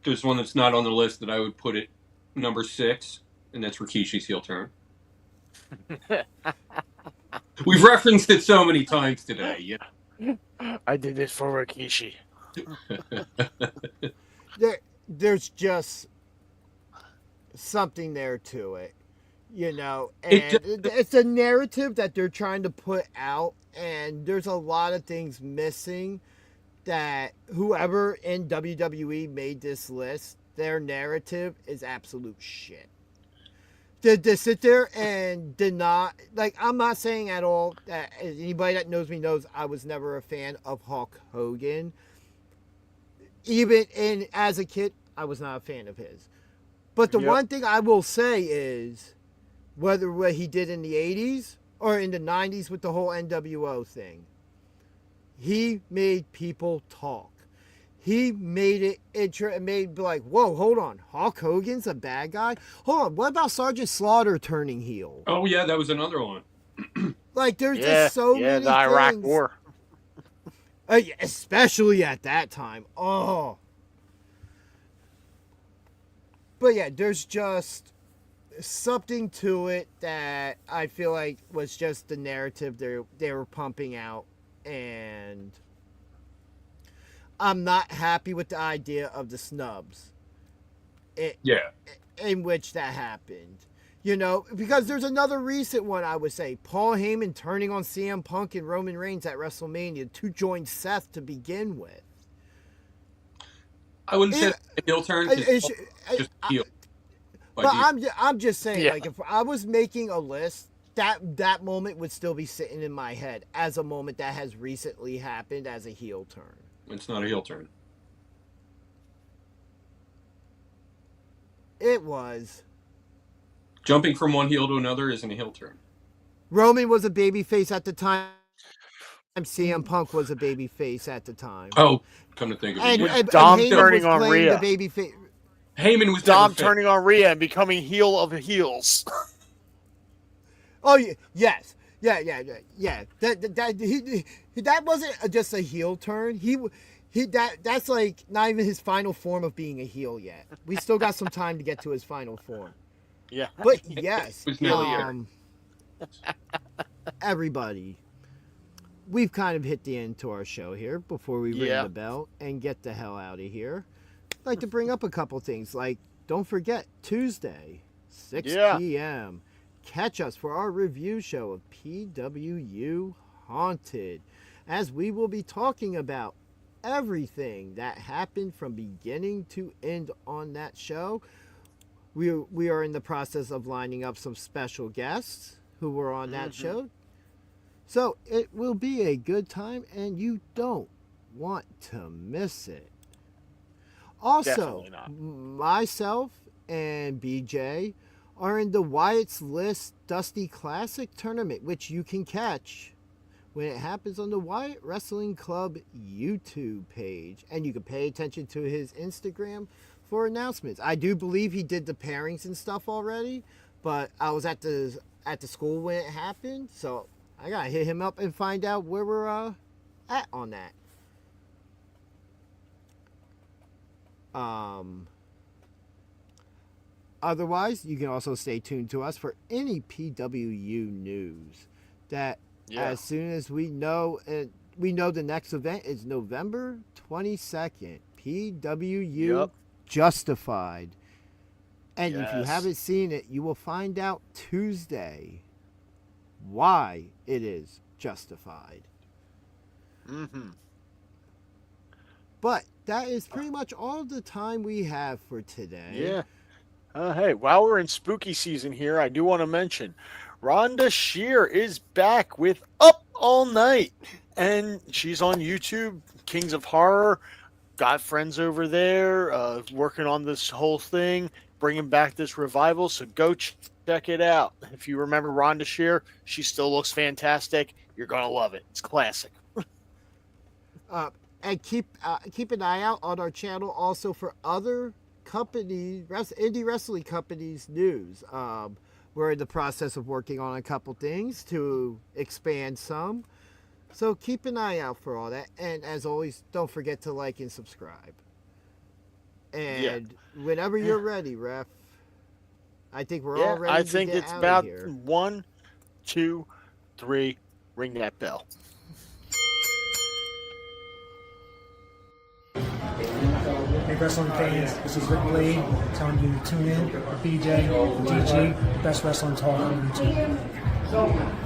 There's one that's not on the list that I would put at number 6, and that's Rikishi's heel turn. We've referenced it so many times today. I did this for Rikishi. there's just something there to it, and it's a narrative that they're trying to put out, and there's a lot of things missing that whoever in WWE made this list, their narrative is absolute shit. To sit there and did not, I'm not saying at all that anybody that knows me knows I was never a fan of Hulk Hogan. Even as a kid, I was not a fan of his. But the one thing I will say is, whether what he did in the 80s or in the 90s with the whole NWO thing, he made people talk. He made it made be like, whoa, hold on, Hulk Hogan's a bad guy? Hold on, what about Sergeant Slaughter turning heel? Oh, yeah, that was another one. There's just so many the Iraq things. War. Especially at that time. Oh. But yeah, there's just something to it that I feel like was just the narrative they were pumping out, and I'm not happy with the idea of the snubs. In which that happened. Because there's another recent one, I would say. Paul Heyman turning on CM Punk and Roman Reigns at WrestleMania to join Seth to begin with. I wouldn't say a heel turn. Just heel. But I'm just saying, if I was making a list, that moment would still be sitting in my head as a moment that has recently happened as a heel turn. It's not a heel turn. It was. Jumping from one heel to another isn't a heel turn. Roman was a babyface at the time. CM Punk was a babyface at the time. Oh, come to think of it. And Dom Heyman turning was on playing Rhea. the babyface. Heyman was Dom turning on Rhea and becoming heel of heels. Oh yes, yeah. That wasn't just a heel turn. That's like not even his final form of being a heel yet. We still got some time to get to his final form. Yeah, but yes, was everybody, we've kind of hit the end to our show here before we ring the bell and get the hell out of here. I'd like to bring up a couple things, like don't forget Tuesday, 6 p.m. Catch us for our review show of PWU Haunted, as we will be talking about everything that happened from beginning to end on that show. We are in the process of lining up some special guests who were on that show. So it will be a good time, and you don't want to miss it. Also, myself and BJ are in the Wyatt's List Dusty Classic tournament, which you can catch when it happens on the Wyatt Wrestling Club YouTube page. And you can pay attention to his Instagram for announcements. I do believe he did the pairings and stuff already, but I was at the school when it happened, so I gotta hit him up and find out where we're at on that. Otherwise, you can also stay tuned to us for any PWU news. That as soon as we know the next event is November 22nd. PWU Justified. And if you haven't seen it, you will find out Tuesday why it is justified. But that is pretty much all the time we have for today. Hey, while we're in spooky season here, I do want to mention Rhonda Shear is back with Up All Night. And she's on YouTube, Kings of Horror. Got friends over there working on this whole thing, bringing back this revival. So go Check it out. If you remember Rhonda Shear, she still looks fantastic. You're going to love it. It's classic. And keep an eye out on our channel also for other companies, indie wrestling companies news. We're in the process of working on a couple things to expand some. So keep an eye out for all that. And as always, don't forget to like and subscribe. And whenever you're ready, Ref, I think we're all ready I to think get it's out about of here. 1, 2, 3. Ring that bell. Hey wrestling fans, this is Rick Blade telling you to tune in for BJ, DG, best wrestling talk on YouTube.